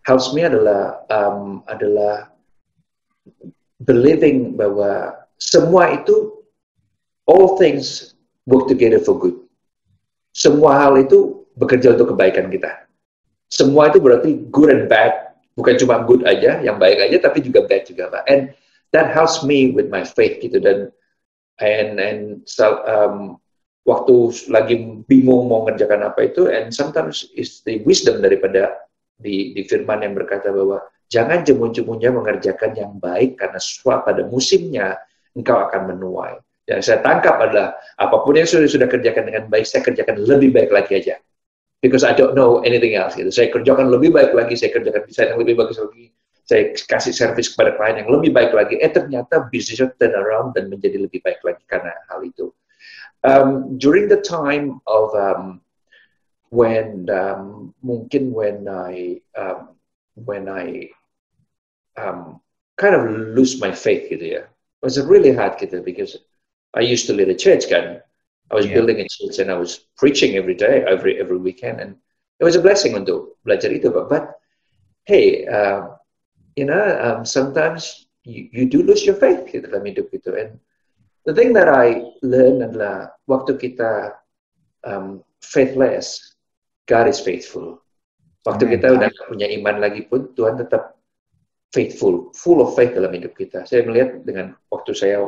helps me adalah believing bahwa semua itu, all things work together for good. Semua hal itu bekerja untuk kebaikan kita. Semua itu berarti good and bad, bukan cuma good aja, yang baik aja, tapi juga bad juga, Pak. And that helps me with my faith gitu. Dan waktu lagi bingung mau ngerjakan apa itu, and sometimes it's the wisdom daripada di firman yang berkata bahwa jangan jemun-jemunnya mengerjakan yang baik karena pada musimnya engkau akan menuai. Yang saya tangkap adalah apapun yang sudah kerjakan dengan baik, saya kerjakan lebih baik lagi aja. Because I don't know anything else gitu. Saya kerjakan lebih baik lagi, saya kerjakan desain yang lebih bagus lagi, saya kasih servis kepada klien yang lebih baik lagi. Ternyata bisnisnya turn around dan menjadi lebih baik lagi karena hal itu. During the time of when I kind of lose my faith gitu ya, it was really hard gitu, because I used to lead a church kan, I was building a church and I was preaching every day, every weekend, and it was a blessing untuk belajar itu, but hey, sometimes you do lose your faith gitu dalam hidup itu. And the thing that I learned adalah waktu kita faithless, God is faithful. Waktu kita udah punya iman lagi pun, Tuhan tetap faithful, full of faith dalam hidup kita. Saya melihat dengan waktu saya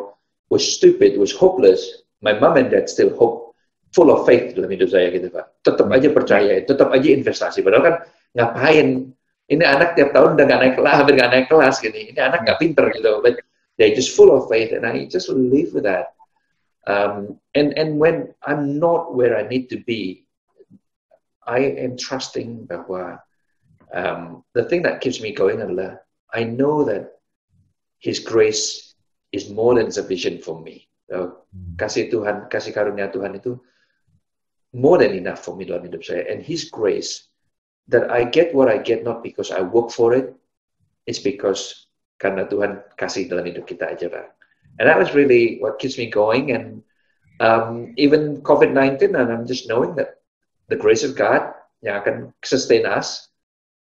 was stupid, was hopeless, my mom and dad still hope, full of faith dalam hidup saya gitu Pak. Tetap aja percaya, tetap aja investasi. Padahal kan ngapain? Ini anak tiap tahun udah hampir nggak naik kelas gini. Ini anak nggak pinter gitu. But they're just full of faith, and I just live with that. And when I'm not where I need to be, I am trusting bahwa the thing that keeps me going adalah I know that His grace is more than sufficient for me. So, kasih Tuhan, kasih karunia Tuhan itu more than enough for me dalam hidup saya. And His grace, that I get what I get not because I work for it, it's because karena Tuhan kasih dalam hidup kita aja, Pak. And that was really what keeps me going. And even COVID-19, and I'm just knowing that the grace of God yang akan sustain us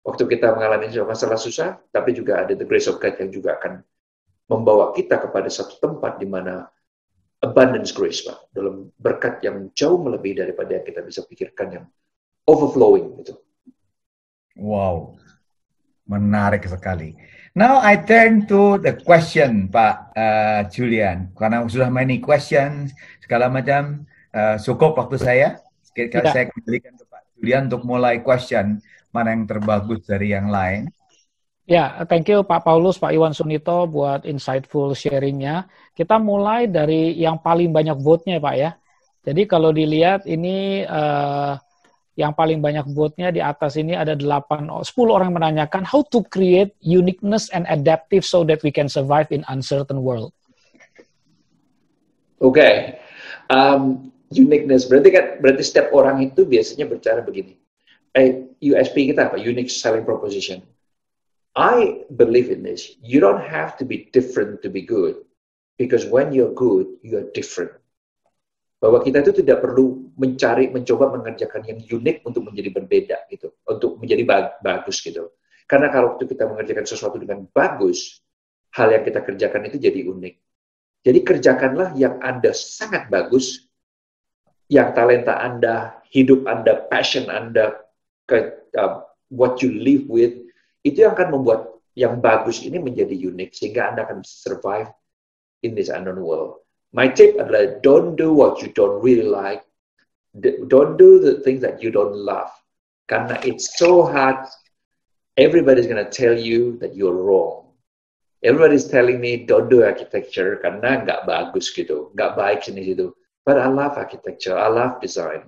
waktu kita mengalami masalah susah, tapi juga ada the grace of God yang juga akan membawa kita kepada satu tempat di mana abundance grace, Pak, dalam berkat yang jauh melebihi daripada yang kita bisa pikirkan, yang overflowing gitu. Wow, menarik sekali. Now I turn to the question, Pak Julian. Karena sudah many questions, segala macam, cukup waktu saya. Saya kembalikan ke Pak Julian untuk mulai question, mana yang terbagus dari yang lain. Ya, thank you Pak Paulus, Pak Iwan Sunito buat insightful sharing-nya. Kita mulai dari yang paling banyak vote-nya, Pak ya. Jadi kalau dilihat ini yang paling banyak vote-nya di atas ini ada 10 orang menanyakan how to create uniqueness and adaptive so that we can survive in uncertain world. Oke. Uniqueness berarti setiap orang itu biasanya bercara begini. USP kita apa? Unique selling proposition. I believe in this. You don't have to be different to be good. Because when you're good, you're different. Bahwa kita itu tidak perlu mencoba mengerjakan yang unik untuk menjadi berbeda gitu, untuk menjadi bagus gitu. Karena kalau kita mengerjakan sesuatu dengan bagus, hal yang kita kerjakan itu jadi unik. Jadi kerjakanlah yang Anda sangat bagus, yang talenta Anda, hidup Anda, passion Anda, what you live with, itu yang akan membuat yang bagus ini menjadi unik, sehingga Anda akan survive in this unknown world. My tip adalah don't do what you don't really like. Don't do the things that you don't love. Karena it's so hard. Everybody's going to tell you that you're wrong. Everybody's telling me don't do architecture karena nggak bagus gitu, nggak baik sini situ. But I love architecture, I love design.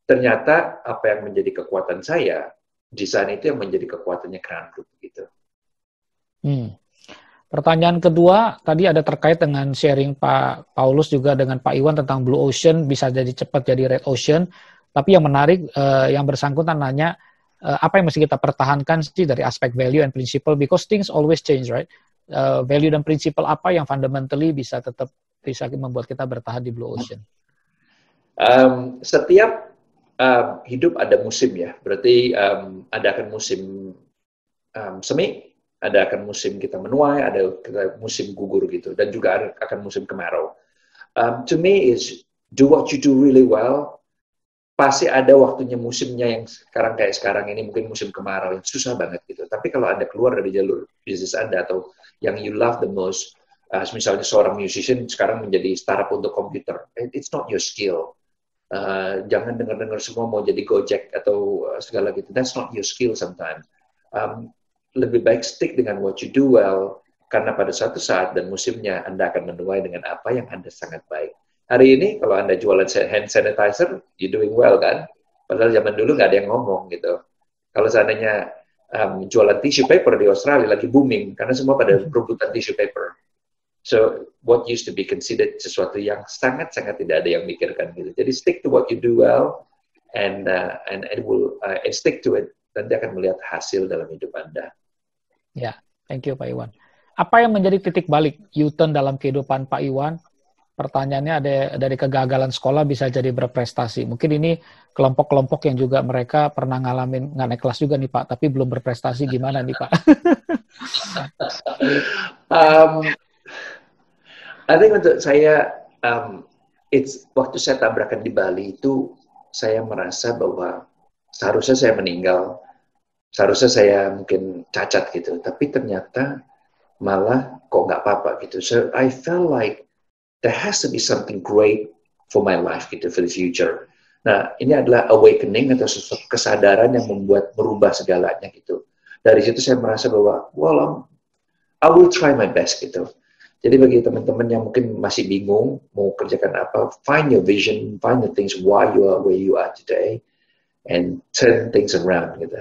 Ternyata apa yang menjadi kekuatan saya, desain itu yang menjadi kekuatannya Crown Group gitu. Pertanyaan kedua, tadi ada terkait dengan sharing Pak Paulus juga dengan Pak Iwan tentang Blue Ocean, bisa jadi cepat jadi Red Ocean. Tapi yang menarik, yang bersangkutan nanya, apa yang mesti kita pertahankan sih dari aspek value and principle, because things always change, right? Value dan principle apa yang fundamentally bisa tetap bisa membuat kita bertahan di Blue Ocean? Setiap hidup ada musim ya, berarti ada akan musim semi, ada akan musim kita menuai, ada musim gugur gitu, dan juga akan musim kemarau. To me is do what you do really well. Pasti ada waktunya musimnya yang kayak sekarang ini mungkin musim kemarau yang susah banget gitu. Tapi kalau Anda keluar dari jalur bisnis Anda atau yang you love the most, misalnya seorang musician sekarang menjadi startup untuk komputer, it's not your skill. Jangan dengar-dengar semua mau jadi Gojek atau segala gitu. That's not your skill sometimes. Lebih baik stick dengan what you do well, karena pada suatu saat dan musimnya Anda akan menuai dengan apa yang Anda sangat baik. Hari ini kalau Anda jualan hand sanitizer, you doing well kan? Padahal zaman dulu nggak ada yang ngomong gitu. Kalau seandainya jualan tissue paper di Australia lagi booming, karena semua pada berebutan tissue paper. So what used to be considered sesuatu yang sangat-sangat tidak ada yang mikirkan gitu. Jadi stick to what you do well, and stick to it. Nanti akan melihat hasil dalam hidup Anda. Ya, thank you Pak Iwan. Apa yang menjadi titik balik U-turn dalam kehidupan Pak Iwan? Pertanyaannya ada dari kegagalan sekolah bisa jadi berprestasi. Mungkin ini kelompok-kelompok yang juga mereka pernah ngalamin nggak naik kelas juga nih Pak, tapi belum berprestasi, gimana nih Pak? I think untuk saya, waktu saya tabrakan di Bali itu, saya merasa bahwa seharusnya saya meninggal, seharusnya saya mungkin cacat gitu, tapi ternyata malah kok nggak apa-apa gitu. So I felt like there has to be something great for my life gitu, for the future. Nah, ini adalah awakening atau sesuatu kesadaran yang merubah segalanya gitu. Dari situ saya merasa bahwa, well, I will try my best gitu. Jadi bagi teman-teman yang mungkin masih bingung mau kerjakan apa, find your vision, find the things why you are where you are today, and turn things around gitu.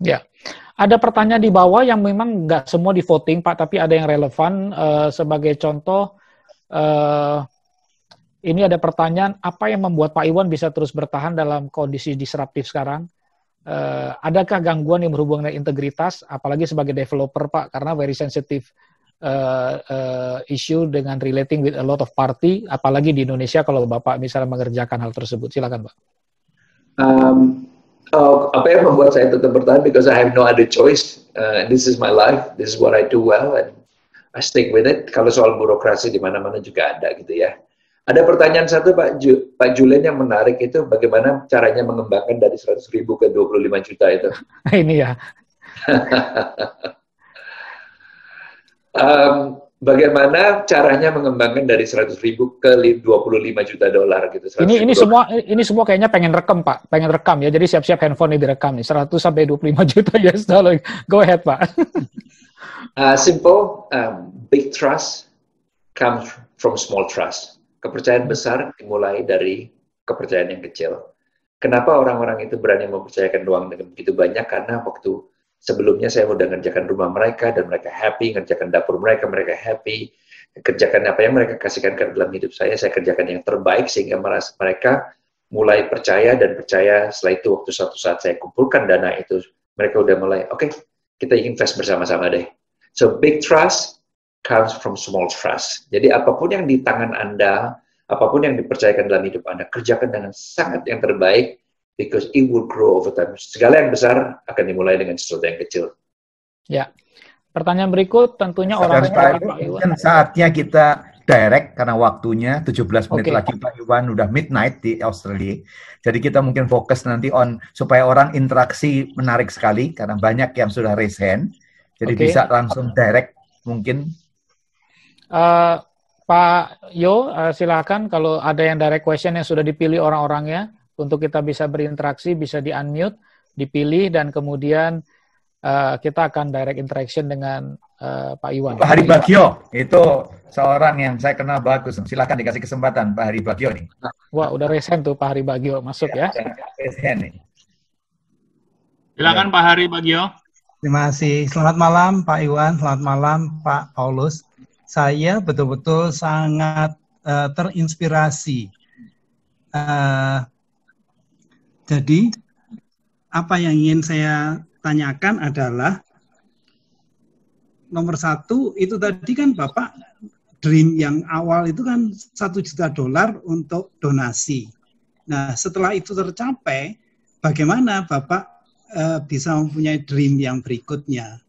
Ya, ada pertanyaan di bawah yang memang nggak semua di voting Pak, tapi ada yang relevan. Sebagai contoh, ini ada pertanyaan, apa yang membuat Pak Iwan bisa terus bertahan dalam kondisi disruptif sekarang? Adakah gangguan yang berhubungan dengan integritas, apalagi sebagai developer Pak, karena very sensitive issue dengan relating with a lot of party, apalagi di Indonesia kalau Bapak misalnya mengerjakan hal tersebut. Silakan, Pak. Apa yang membuat saya tetap bertahan? Because I have no other choice. This is my life. This is what I do well, and I stick with it. Kalau soal burokrasi di mana-mana juga ada gitu ya. Ada pertanyaan satu Pak Julian yang menarik itu, bagaimana caranya mengembangkan dari 100.000 ke 25 juta itu? Ini ya. Bagaimana caranya mengembangkan dari 100.000 ke 25 juta dolar gitu? Ini semua kayaknya pengen rekam, Pak. Pengen rekam ya. Jadi siap-siap handphone ini direkam nih. 100 sampai 25 juta US dollar. Go ahead, Pak. Simple. Big trust comes from small trust. Kepercayaan besar dimulai dari kepercayaan yang kecil. Kenapa orang-orang itu berani mempercayakan uang dengan begitu banyak? Karena waktu sebelumnya saya udah ngerjakan rumah mereka dan mereka happy, ngerjakan dapur mereka happy, kerjakan apa yang mereka kasihkan ke dalam hidup saya kerjakan yang terbaik sehingga mereka mulai percaya dan percaya. Setelah itu waktu suatu saat saya kumpulkan dana itu, mereka udah mulai, oke, kita invest bersama-sama deh. So big trust comes from small trust. Jadi apapun yang di tangan Anda, apapun yang dipercayakan dalam hidup Anda, kerjakan dengan sangat yang terbaik, because it will grow over time. Segala yang besar akan dimulai dengan sesuatu yang kecil. Ya. Pertanyaan berikut tentunya orang Iwan. Saatnya kita direct karena waktunya 17 menit lagi Pak Iwan udah midnight di Australia. Jadi kita mungkin fokus nanti on supaya orang interaksi menarik sekali karena banyak yang sudah raise hand. Jadi bisa langsung direct mungkin. Pak Yo, silakan kalau ada yang direct question yang sudah dipilih orang-orangnya. Untuk kita bisa berinteraksi, bisa di-unmute, dipilih, dan kemudian kita akan direct interaction dengan Pak Iwan. Pak Hari Bagio, itu seorang yang saya kenal bagus. Silakan dikasih kesempatan Pak Hari Bagio nih. Wah, udah raise hand tuh Pak Hari Bagio, masuk ya. Raise hand nih. Silakan Pak Hari Bagio. Terima kasih. Selamat malam Pak Iwan, selamat malam Pak Paulus. Saya betul-betul sangat terinspirasi. Jadi, apa yang ingin saya tanyakan adalah, nomor satu, itu tadi kan Bapak, dream yang awal itu kan $1 juta untuk donasi. Nah, setelah itu tercapai, bagaimana Bapak bisa mempunyai dream yang berikutnya?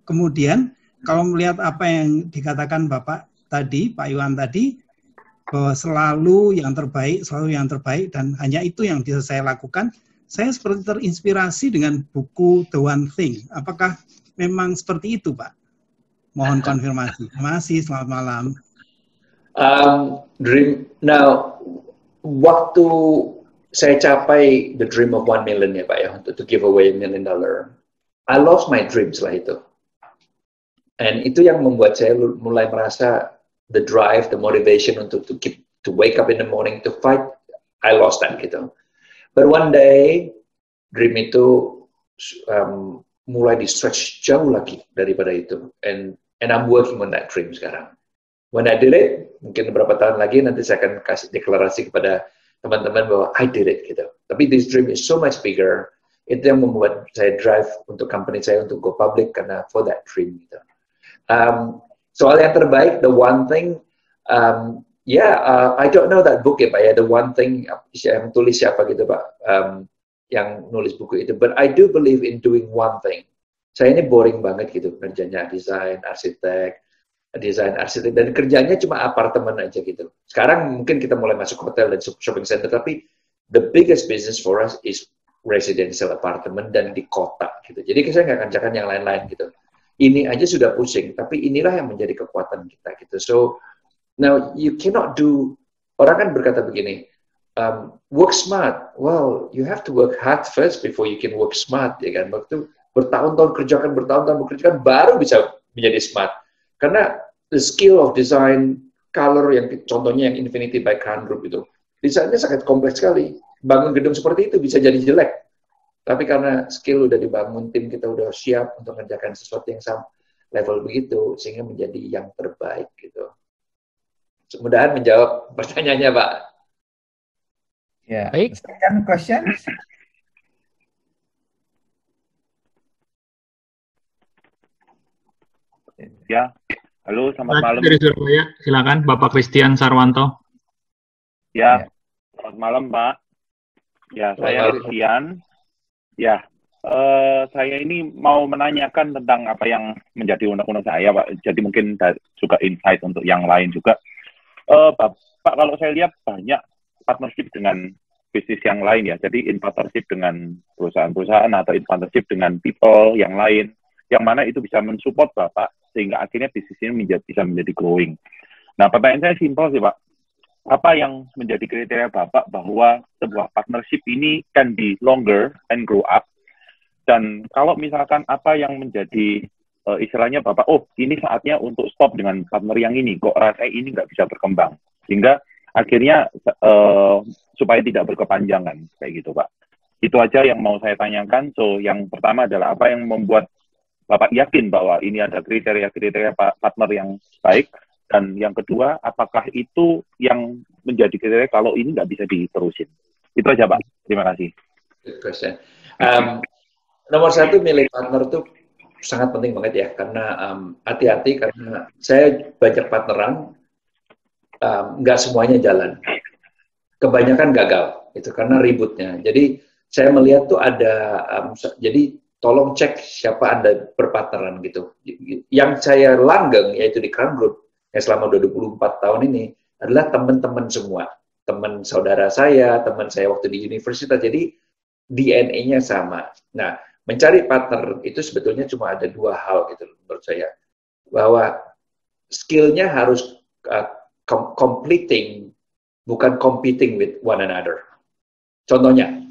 Kemudian, kalau melihat apa yang dikatakan Bapak tadi, Pak Iwan tadi, bahwa selalu yang terbaik, dan hanya itu yang bisa saya lakukan. Saya seperti terinspirasi dengan buku The One Thing. Apakah memang seperti itu, Pak? Mohon konfirmasi. Terima kasih, selamat malam. Now, waktu saya capai the dream of 1 million ya Pak ya, untuk to give away $1 million, I lost my dream setelah itu. And itu yang membuat saya mulai merasa the drive, the motivation untuk to wake up in the morning to fight, I lost that gitu. But one day, dream itu mulai di stretch jauh lagi daripada itu. And I'm working on that dream sekarang. When I did it, mungkin beberapa tahun lagi nanti saya akan kasih deklarasi kepada teman-teman bahwa I did it gitu. Tapi this dream is so much bigger. Itu yang membuat saya drive untuk company saya untuk go public karena for that dream gitu. Soal yang terbaik, The One Thing, I don't know that book ya Pak ya, The One Thing, yang tulis siapa gitu Pak, yang nulis buku itu, but I do believe in doing one thing. Saya ini boring banget gitu, kerjanya desain, arsitek, dan kerjanya cuma apartemen aja gitu. Sekarang mungkin kita mulai masuk hotel dan shopping center, tapi the biggest business for us is residential apartment dan di kota gitu. Jadi saya nggak kerjakan yang lain-lain gitu. Ini aja sudah pusing, tapi inilah yang menjadi kekuatan kita gitu. So now you cannot do. Orang kan berkata begini, work smart. Well, you have to work hard first before you can work smart, ya kan? Waktu bertahun-tahun bekerjakan, baru bisa menjadi smart. Karena the skill of design, color yang contohnya yang Infinity by Crown Group itu, desainnya sangat kompleks sekali. Bangun gedung seperti itu bisa jadi jelek. Tapi karena skill udah dibangun, tim kita udah siap untuk mengerjakan sesuatu yang sama level begitu, sehingga menjadi yang terbaik gitu. Mudah-mudahan menjawab pertanyaannya, Pak. Ya. Baik. Second question. Ya, Halo, selamat malam. Dari Surabaya, silakan Bapak Christian Sarwanto. Ya, selamat malam Pak. Ya, saya Christian. Ya, saya ini mau menanyakan tentang apa yang menjadi undang-undang saya, Pak. Jadi mungkin juga insight untuk yang lain juga. Pak, kalau saya lihat banyak partnership dengan bisnis yang lain ya. Jadi in partnership dengan perusahaan-perusahaan atau in partnership dengan people yang lain. Yang mana itu bisa mensupport Bapak sehingga akhirnya bisnis ini bisa menjadi growing. Nah, pertanyaan saya simpel sih Pak. Apa yang menjadi kriteria Bapak bahwa sebuah partnership ini can be longer and grow up? Dan kalau misalkan apa yang menjadi istilahnya Bapak, oh ini saatnya untuk stop dengan partner yang ini, kok rasanya ini nggak bisa berkembang. Sehingga akhirnya supaya tidak berkepanjangan, kayak gitu Pak. Itu aja yang mau saya tanyakan. So, yang pertama adalah apa yang membuat Bapak yakin bahwa ini ada kriteria-kriteria partner yang baik, dan yang kedua, apakah itu yang menjadi kriteria kalau ini nggak bisa diterusin? Itu aja Pak, terima kasih. Good question. Nomor satu, milih partner itu sangat penting banget ya, karena hati-hati karena saya banyak partneran, nggak semuanya jalan, kebanyakan gagal, itu karena ributnya. Jadi saya melihat tuh ada, jadi tolong cek siapa Anda berpartneran gitu. Yang saya langgeng, yaitu di Crown Group, yang selama 24 tahun ini, adalah teman-teman semua. Teman saudara saya, teman saya waktu di universitas, jadi DNA-nya sama. Nah, mencari partner itu sebetulnya cuma ada dua hal gitu menurut saya. Bahwa skill-nya harus completing, bukan competing with one another. Contohnya,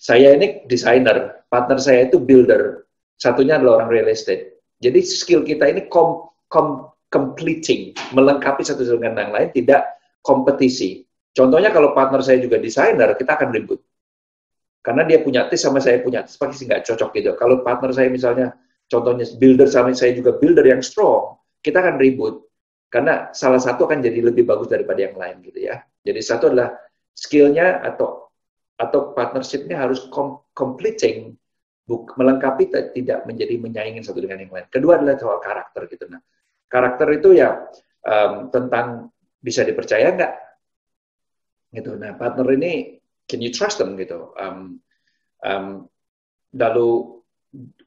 saya ini desainer, partner saya itu builder, satunya adalah orang real estate. Jadi skill kita ini completing, melengkapi satu dengan yang lain, tidak kompetisi. Contohnya kalau partner saya juga desainer, kita akan ribut. Karena dia punya taste sama saya punya taste, pasti nggak cocok gitu. Kalau partner saya misalnya, contohnya builder sama saya juga builder yang strong, kita akan ribut. Karena salah satu akan jadi lebih bagus daripada yang lain gitu ya. Jadi satu adalah skill-nya atau partnership-nya harus completing, melengkapi, tidak menjadi menyaingin satu dengan yang lain. Kedua adalah soal karakter gitu. Nah, karakter itu ya tentang bisa dipercaya nggak gitu. Nah, partner ini can you trust them gitu. Lalu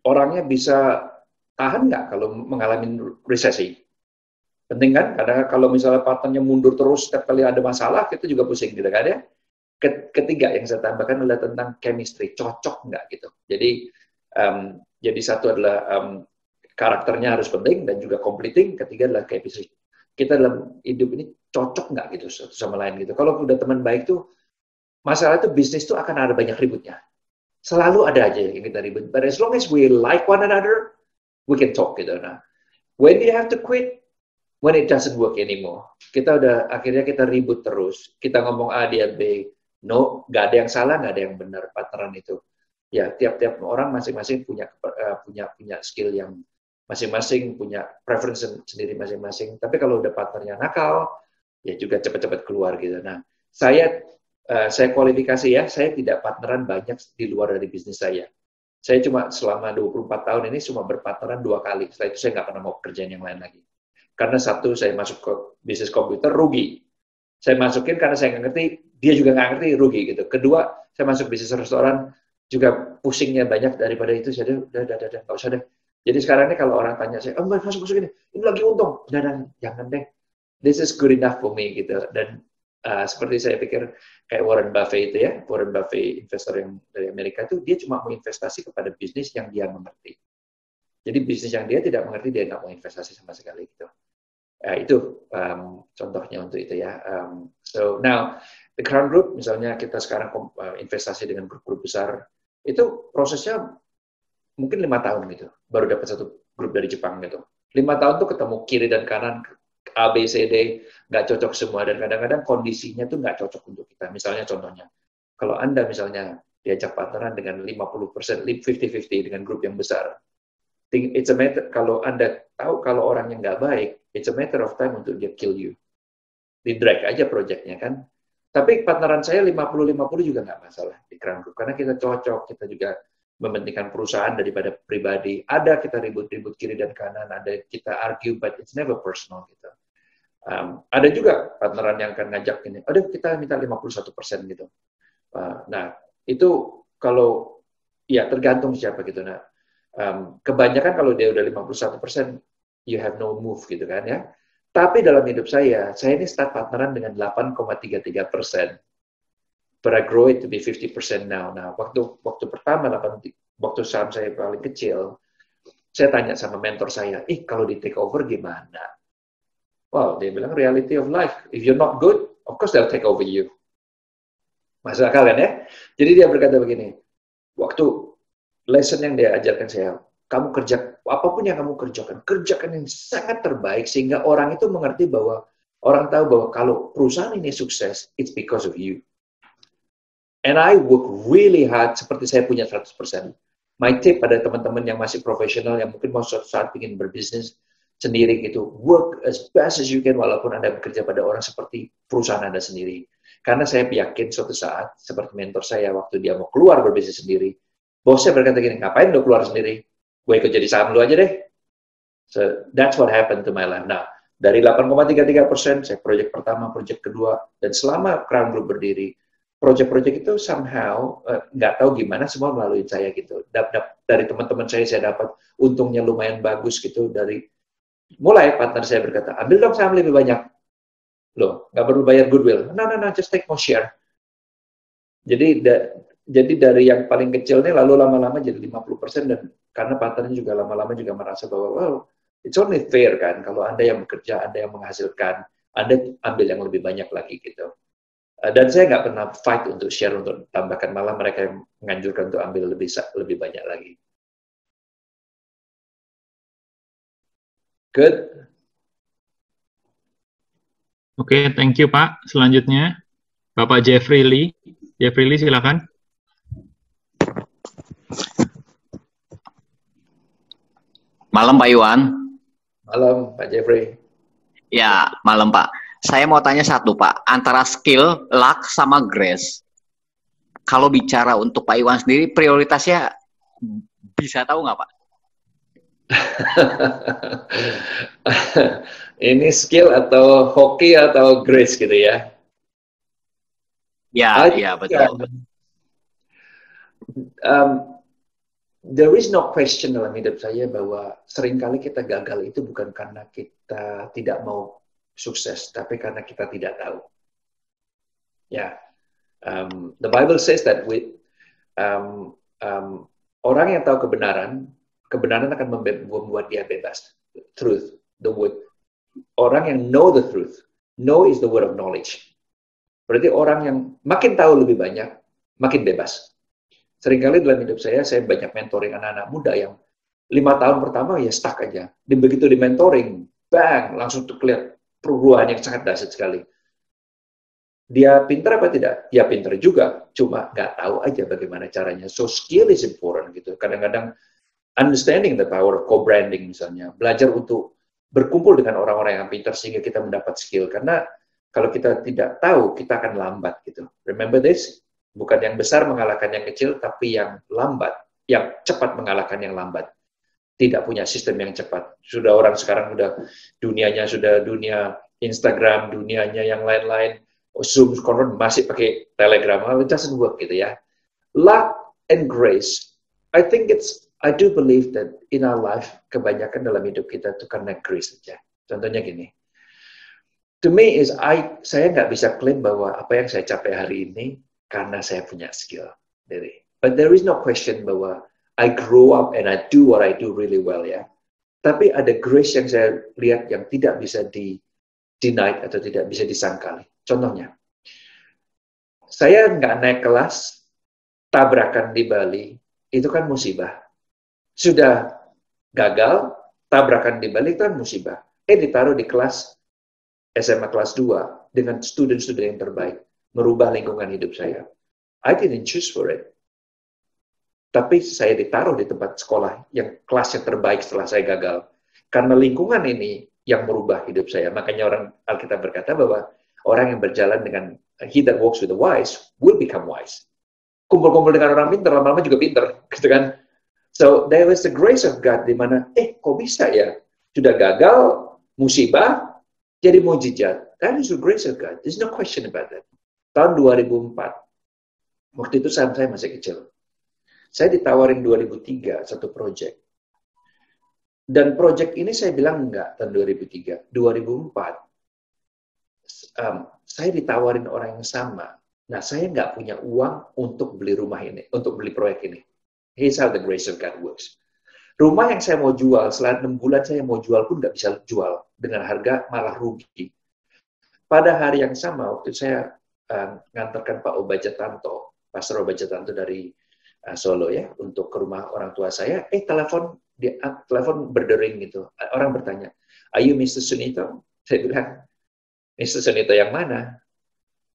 orangnya bisa tahan nggak kalau mengalami resesi? Penting kan? Karena kalau misalnya partnernya mundur terus setiap kali ada masalah, kita juga pusing gitu kan ya. Ketiga yang saya tambahkan adalah tentang chemistry, cocok nggak gitu. Jadi satu adalah karakternya harus penting dan juga completing. Ketiga adalah chemistry. Kita dalam hidup ini cocok nggak gitu satu sama lain gitu. Kalau udah teman baik tuh, masalah itu bisnis tuh akan ada banyak ributnya. Selalu ada aja yang kita ribut. But as long as we like one another, we can talk gitu. Nah, when you have to quit, when it doesn't work anymore, akhirnya kita ribut terus. Kita ngomong A, dia B. No, nggak ada yang salah, nggak ada yang benar partneran itu. Ya, tiap-tiap orang masing-masing punya skill yang masing-masing, punya preference sendiri masing-masing. Tapi kalau udah partnernya nakal, ya juga cepat-cepat keluar gitu. Nah, saya kualifikasi ya, saya tidak partneran banyak di luar dari bisnis saya. Saya cuma selama 24 tahun ini cuma berpartneran 2 kali. Setelah itu saya nggak pernah mau kerjaan yang lain lagi. Karena satu, saya masuk ke bisnis komputer, rugi. Saya masukin karena saya nggak ngerti, dia juga nggak ngerti, rugi gitu. Kedua, saya masuk bisnis restoran, juga pusingnya banyak daripada itu. Saya udah, nggak usah deh. Jadi sekarang ini kalau orang tanya saya, masuk ini lagi untung. Udah, jangan deh. This is good enough for me gitu. Dan seperti saya pikir kayak Warren Buffett itu ya, Warren Buffett investor yang dari Amerika itu, dia cuma mau investasi kepada bisnis yang dia mengerti. Jadi bisnis yang dia tidak mengerti, dia nggak mau investasi sama sekali gitu. Itu contohnya untuk itu ya. So now the Crown Group misalnya kita sekarang investasi dengan grup-grup besar, itu prosesnya mungkin 5 tahun gitu, baru dapat satu grup dari Jepang gitu. 5 tahun tuh ketemu kiri dan kanan, A, B, C, D, nggak cocok semua, dan kadang-kadang kondisinya tuh nggak cocok untuk kita. Misalnya contohnya, kalau Anda misalnya diajak partneran dengan 50%, 50-50 dengan grup yang besar, it's a matter, kalau Anda tahu kalau orang yang nggak baik, it's a matter of time untuk dia kill you. Di drag aja projectnya kan. Tapi partneran saya 50-50 juga nggak masalah di Crown Group, karena kita cocok, kita juga mementingkan perusahaan daripada pribadi. Ada kita ribut-ribut kiri dan kanan, ada kita argue, but it's never personal gitu. Ada juga partneran yang akan ngajak ini, ada kita minta 51% gitu. Nah, itu kalau ya tergantung siapa gitu. Nah, kebanyakan kalau dia udah 51%, you have no move gitu kan ya. Tapi dalam hidup saya ini start partneran dengan 8,33%. But I grow it to be 50% now. Nah, waktu pertama, waktu saham saya paling kecil, saya tanya sama mentor saya, kalau di take over gimana? Wow, dia bilang reality of life. If you're not good, of course they'll take over you. Masuk akal kan ya? Jadi dia berkata begini, waktu lesson yang dia ajarkan saya, kamu kerja, apapun yang kamu kerjakan yang sangat terbaik, sehingga orang itu mengerti bahwa, orang tahu bahwa kalau perusahaan ini sukses, it's because of you. And I work really hard, seperti saya punya 100%. My tip pada teman-teman yang masih profesional, yang mungkin mau suatu saat ingin berbisnis sendiri gitu, work as best as you can, walaupun Anda bekerja pada orang seperti perusahaan Anda sendiri. Karena saya yakin suatu saat, seperti mentor saya, waktu dia mau keluar berbisnis sendiri, bosnya berkata gini, ngapain lo keluar sendiri? Gue ikut jadi saham lu aja deh. So, that's what happened to my life. Nah, dari 8,33%, saya proyek pertama, proyek kedua, dan selama Crown Group berdiri, proyek-proyek itu somehow nggak tahu gimana semua melalui saya gitu. Dari teman-teman saya dapat untungnya lumayan bagus gitu. Dari mulai partner saya berkata, ambil dong saham lebih banyak. Loh, nggak perlu bayar goodwill. No, just take more share. Jadi dari yang paling kecil nih lalu lama-lama jadi 50%, dan karena partnernya juga lama-lama juga merasa bahwa well, it's only fair kan kalau Anda yang bekerja, Anda yang menghasilkan, Anda ambil yang lebih banyak lagi gitu. Dan saya nggak pernah fight untuk share, untuk tambahkan, malah mereka yang menganjurkan untuk ambil lebih banyak lagi. Good. Oke, thank you Pak. Selanjutnya Bapak Jeffrey Lee. Jeffrey Lee, silakan. Malam Pak Iwan. Malam Pak Jeffrey. Ya, malam Pak. Saya mau tanya satu Pak, antara skill, luck, sama grace. Kalau bicara untuk Pak Iwan sendiri, prioritasnya bisa tahu nggak Pak? Ini skill atau hoki atau grace gitu ya? Ya, ya betul. There is no question dalam hidup saya bahwa seringkali kita gagal itu bukan karena kita tidak mau sukses, tapi karena kita tidak tahu. Ya, the Bible says that orang yang tahu kebenaran akan membuat dia bebas. Truth, the word. Orang yang know the truth, know is the word of knowledge. Berarti orang yang makin tahu lebih banyak, makin bebas. Seringkali dalam hidup saya banyak mentoring anak-anak muda yang 5 tahun pertama ya stuck aja. Dan begitu di mentoring, bang, langsung tuh kelihatan perubahan yang sangat dahsyat sekali. Dia pintar apa tidak? Ya pintar juga, cuma nggak tahu aja bagaimana caranya. So skill is important gitu. Kadang-kadang understanding the power of co-branding misalnya, belajar untuk berkumpul dengan orang-orang yang pintar sehingga kita mendapat skill. Karena kalau kita tidak tahu, kita akan lambat gitu. Remember this? Bukan yang besar mengalahkan yang kecil, tapi yang lambat, yang cepat mengalahkan yang lambat. Tidak punya sistem yang cepat. Sudah orang sekarang dunianya sudah dunia Instagram, dunianya yang lain-lain, Zoom, masih pakai Telegram. Well, it doesn't work gitu ya. Luck and grace, I do believe that in our life, kebanyakan dalam hidup kita itu karena grace saja. Contohnya gini, to me saya nggak bisa klaim bahwa apa yang saya capai hari ini karena saya punya skill. But there is no question bahwa I grow up and I do what I do really well ya. Tapi ada grace yang saya lihat yang tidak bisa di-deny atau tidak bisa disangkali. Contohnya, saya nggak naik kelas, tabrakan di Bali, itu kan musibah. Sudah gagal, tabrakan di Bali itu kan musibah. Ditaruh di kelas SMA kelas 2 dengan student-student yang terbaik, merubah lingkungan hidup saya. I didn't choose for it. Tapi saya ditaruh di tempat sekolah yang kelas yang terbaik setelah saya gagal. Karena lingkungan ini yang merubah hidup saya. Makanya orang Alkitab berkata bahwa orang yang berjalan dengan he that walks with the wise will become wise. kumpul-kumpul dengan orang pintar, lama-lama juga pintar, gitu kan. So there was the grace of God di mana, kok bisa ya? Sudah gagal, musibah, jadi mujizat. That is the grace of God. There's no question about that. Tahun 2004, waktu itu saya masih kecil. Saya ditawarin 2003 satu project. Dan project ini saya bilang enggak tahun 2003. 2004, saya ditawarin orang yang sama. Nah, saya nggak punya uang untuk beli rumah ini, untuk beli proyek ini. Here's how the grace of God works. Rumah yang saya mau jual, setelah 6 bulan saya mau jual pun nggak bisa jual. Dengan harga malah rugi. Pada hari yang sama, waktu saya ngantarkan Pak Obajatanto, Pastor Obajatanto dari Solo ya, untuk ke rumah orang tua saya, telepon berdering gitu. Orang bertanya, "Are you Mr. Sunito?" Saya bilang, "Mr. Sunito yang mana?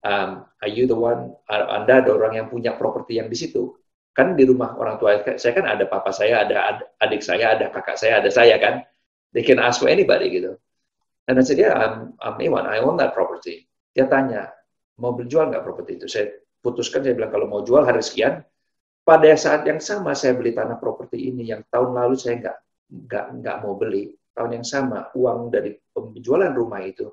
Are you the one? Anda ada orang yang punya properti yang di situ?" Kan di rumah orang tua saya kan ada papa saya, ada adik saya, ada kakak saya, ada saya kan. They can ask for anybody gitu. Dan saya dia, I'm Iwan, I own that property. Dia tanya, mau berjual nggak properti itu? Saya putuskan, saya bilang kalau mau jual harus sekian. Pada saat yang sama saya beli tanah properti ini yang tahun lalu saya nggak mau beli. Tahun yang sama uang dari penjualan rumah itu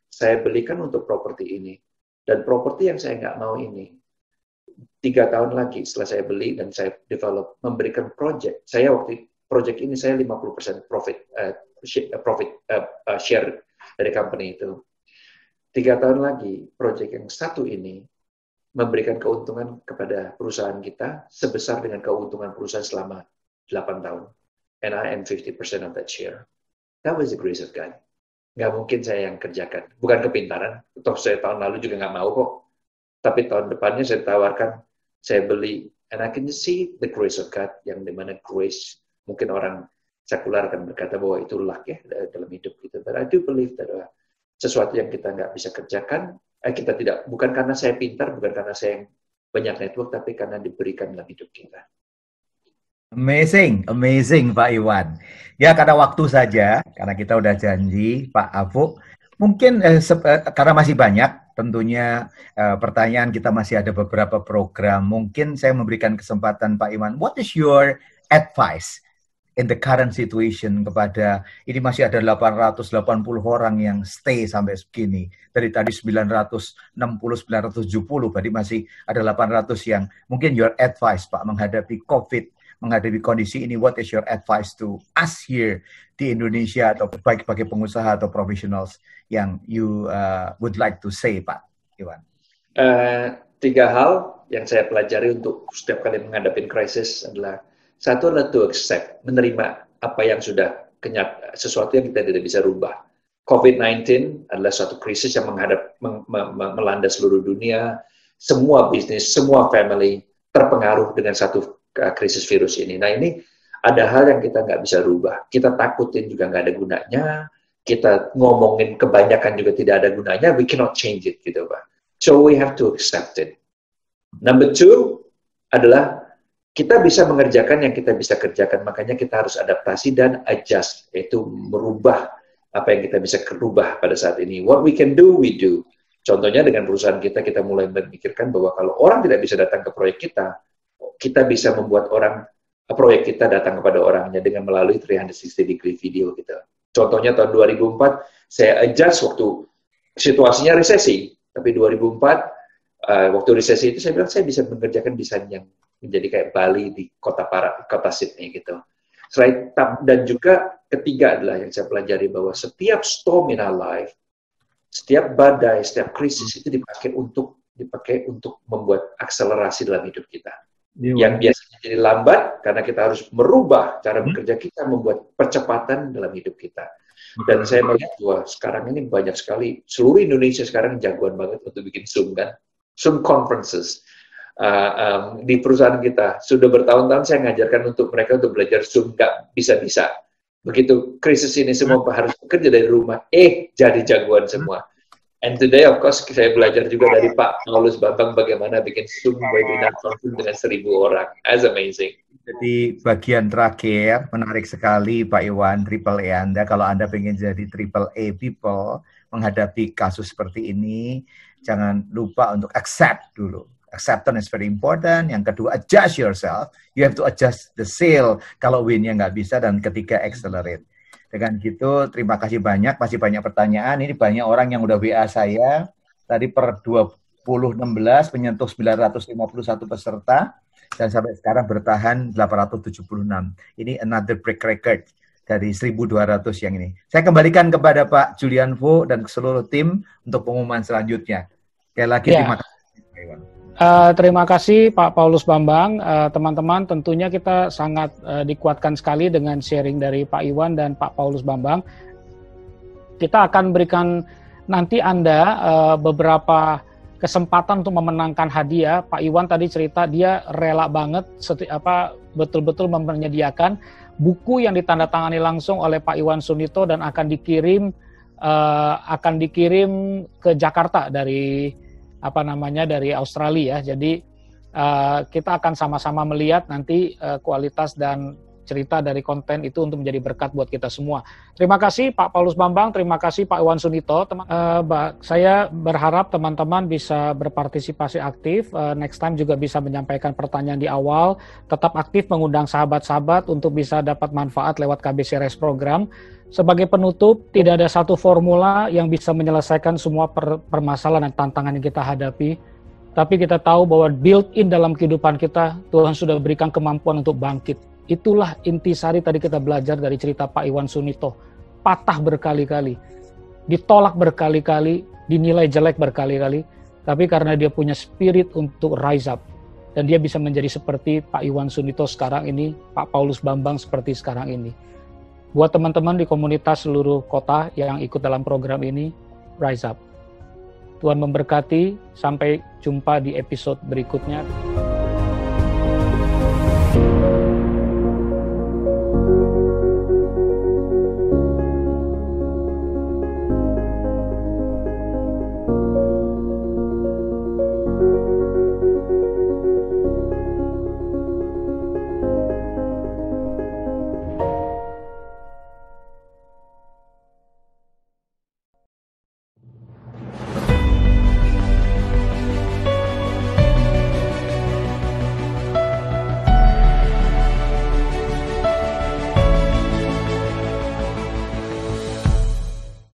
saya belikan untuk properti ini. Dan properti yang saya nggak mau ini 3 tahun lagi setelah saya beli dan saya develop memberikan project. Saya waktu project ini saya 50% profit share dari company itu. 3 tahun lagi project yang satu ini memberikan keuntungan kepada perusahaan kita sebesar dengan keuntungan perusahaan selama 8 tahun. And I am 50% of that share. That was the grace of God. Nggak mungkin saya yang kerjakan. Bukan kepintaran. Toh saya tahun lalu juga nggak mau kok. Tapi tahun depannya saya tawarkan, saya beli. And I can see the grace of God, yang dimana grace, mungkin orang sekular akan berkata bahwa itu luck ya dalam hidup kita. But I do believe that sesuatu yang kita nggak bisa kerjakan, kita tidak, bukan karena saya pintar, bukan karena saya yang banyak network, tapi karena diberikan dalam hidup kita. Amazing, amazing Pak Iwan. Ya karena waktu saja, karena kita udah janji Pak Afu, mungkin karena masih banyak tentunya pertanyaan, kita masih ada beberapa program, mungkin saya memberikan kesempatan Pak Iwan, what is your advice in the current situation kepada, ini masih ada 880 orang yang stay sampai segini. Dari tadi 960, 970, berarti masih ada 800 yang mungkin your advice Pak menghadapi COVID, menghadapi kondisi ini, what is your advice to us here di Indonesia atau baik bagi pengusaha atau professionals yang you would like to say Pak Iwan? 3 hal yang saya pelajari untuk setiap kali menghadapi krisis adalah, satu adalah to accept, menerima apa yang sudah kenyataan, sesuatu yang kita tidak bisa rubah. COVID-19 adalah suatu krisis yang melanda seluruh dunia, semua bisnis, semua family terpengaruh dengan satu krisis virus ini. Nah ini ada hal yang kita nggak bisa rubah, kita takutin juga nggak ada gunanya, kita ngomongin kebanyakan juga tidak ada gunanya, we cannot change it gitu Pak. So we have to accept it. Number 2 adalah kita bisa mengerjakan yang kita bisa kerjakan, makanya kita harus adaptasi dan adjust, yaitu merubah apa yang kita bisa rubah pada saat ini. What we can do, we do. Contohnya dengan perusahaan kita mulai memikirkan bahwa kalau orang tidak bisa datang ke proyek kita bisa membuat proyek kita datang kepada orangnya dengan melalui 360 degree video kita. Contohnya tahun 2004, saya adjust waktu situasinya resesi, tapi 2004, waktu resesi itu saya bilang saya bisa mengerjakan desain yang menjadi kayak Bali di kota Sydney gitu. Dan juga ketiga adalah yang saya pelajari bahwa setiap storm in our life, setiap badai, setiap krisis itu dipakai untuk membuat akselerasi dalam hidup kita. Yang biasanya jadi lambat karena kita harus merubah cara bekerja kita, membuat percepatan dalam hidup kita. Dan saya melihat bahwa sekarang ini banyak sekali, seluruh Indonesia sekarang jagoan banget untuk bikin Zoom kan, Zoom conferences. Di perusahaan kita sudah bertahun-tahun saya ngajarkan untuk mereka untuk belajar Zoom, nggak bisa-bisa. Begitu krisis ini semua harus bekerja dari rumah, jadi jagoan semua. And today of course saya belajar juga dari Pak Paulus Bambang bagaimana bikin Zoom webinar conference dengan 1.000 orang. That's amazing. Jadi bagian terakhir menarik sekali Pak Iwan, Triple A Anda, kalau Anda pengen jadi Triple A people menghadapi kasus seperti ini, jangan lupa untuk accept dulu. acceptance is very important. Yang kedua, adjust yourself. You have to adjust the sail kalau windnya nggak bisa, dan ketiga, accelerate. Dengan gitu, terima kasih banyak. Masih banyak pertanyaan. Ini banyak orang yang udah WA saya. Tadi per 2016 menyentuh 951 peserta. Dan sampai sekarang bertahan 876. Ini another break record dari 1.200 yang ini. Saya kembalikan kepada Pak Julian Vo dan seluruh tim untuk pengumuman selanjutnya. Sekali lagi terima kasih. Terima kasih Pak Paulus Bambang. Teman-teman, tentunya kita sangat dikuatkan sekali dengan sharing dari Pak Iwan dan Pak Paulus Bambang. Kita akan berikan nanti Anda beberapa kesempatan untuk memenangkan hadiah. Pak Iwan tadi cerita dia rela banget betul-betul menyediakan buku yang ditandatangani langsung oleh Pak Iwan Sunito dan akan dikirim ke Jakarta dari dari Australia. Jadi kita akan sama-sama melihat nanti kualitas dan cerita dari konten itu untuk menjadi berkat buat kita semua. Terima kasih Pak Paulus Bambang, terima kasih Pak Iwan Sunito. Saya berharap teman-teman bisa berpartisipasi aktif. Next time juga bisa menyampaikan pertanyaan di awal. Tetap aktif mengundang sahabat-sahabat untuk bisa dapat manfaat lewat KBC Res program. Sebagai penutup, tidak ada satu formula yang bisa menyelesaikan semua permasalahan dan tantangan yang kita hadapi. Tapi kita tahu bahwa built-in dalam kehidupan kita, Tuhan sudah berikan kemampuan untuk bangkit. Itulah intisari tadi kita belajar dari cerita Pak Iwan Sunito. Patah berkali-kali, ditolak berkali-kali, dinilai jelek berkali-kali, tapi karena dia punya spirit untuk rise up. Dan dia bisa menjadi seperti Pak Iwan Sunito sekarang ini, Pak Paulus Bambang seperti sekarang ini. Buat teman-teman di komunitas seluruh kota yang ikut dalam program ini, rise up. Tuhan memberkati, sampai jumpa di episode berikutnya.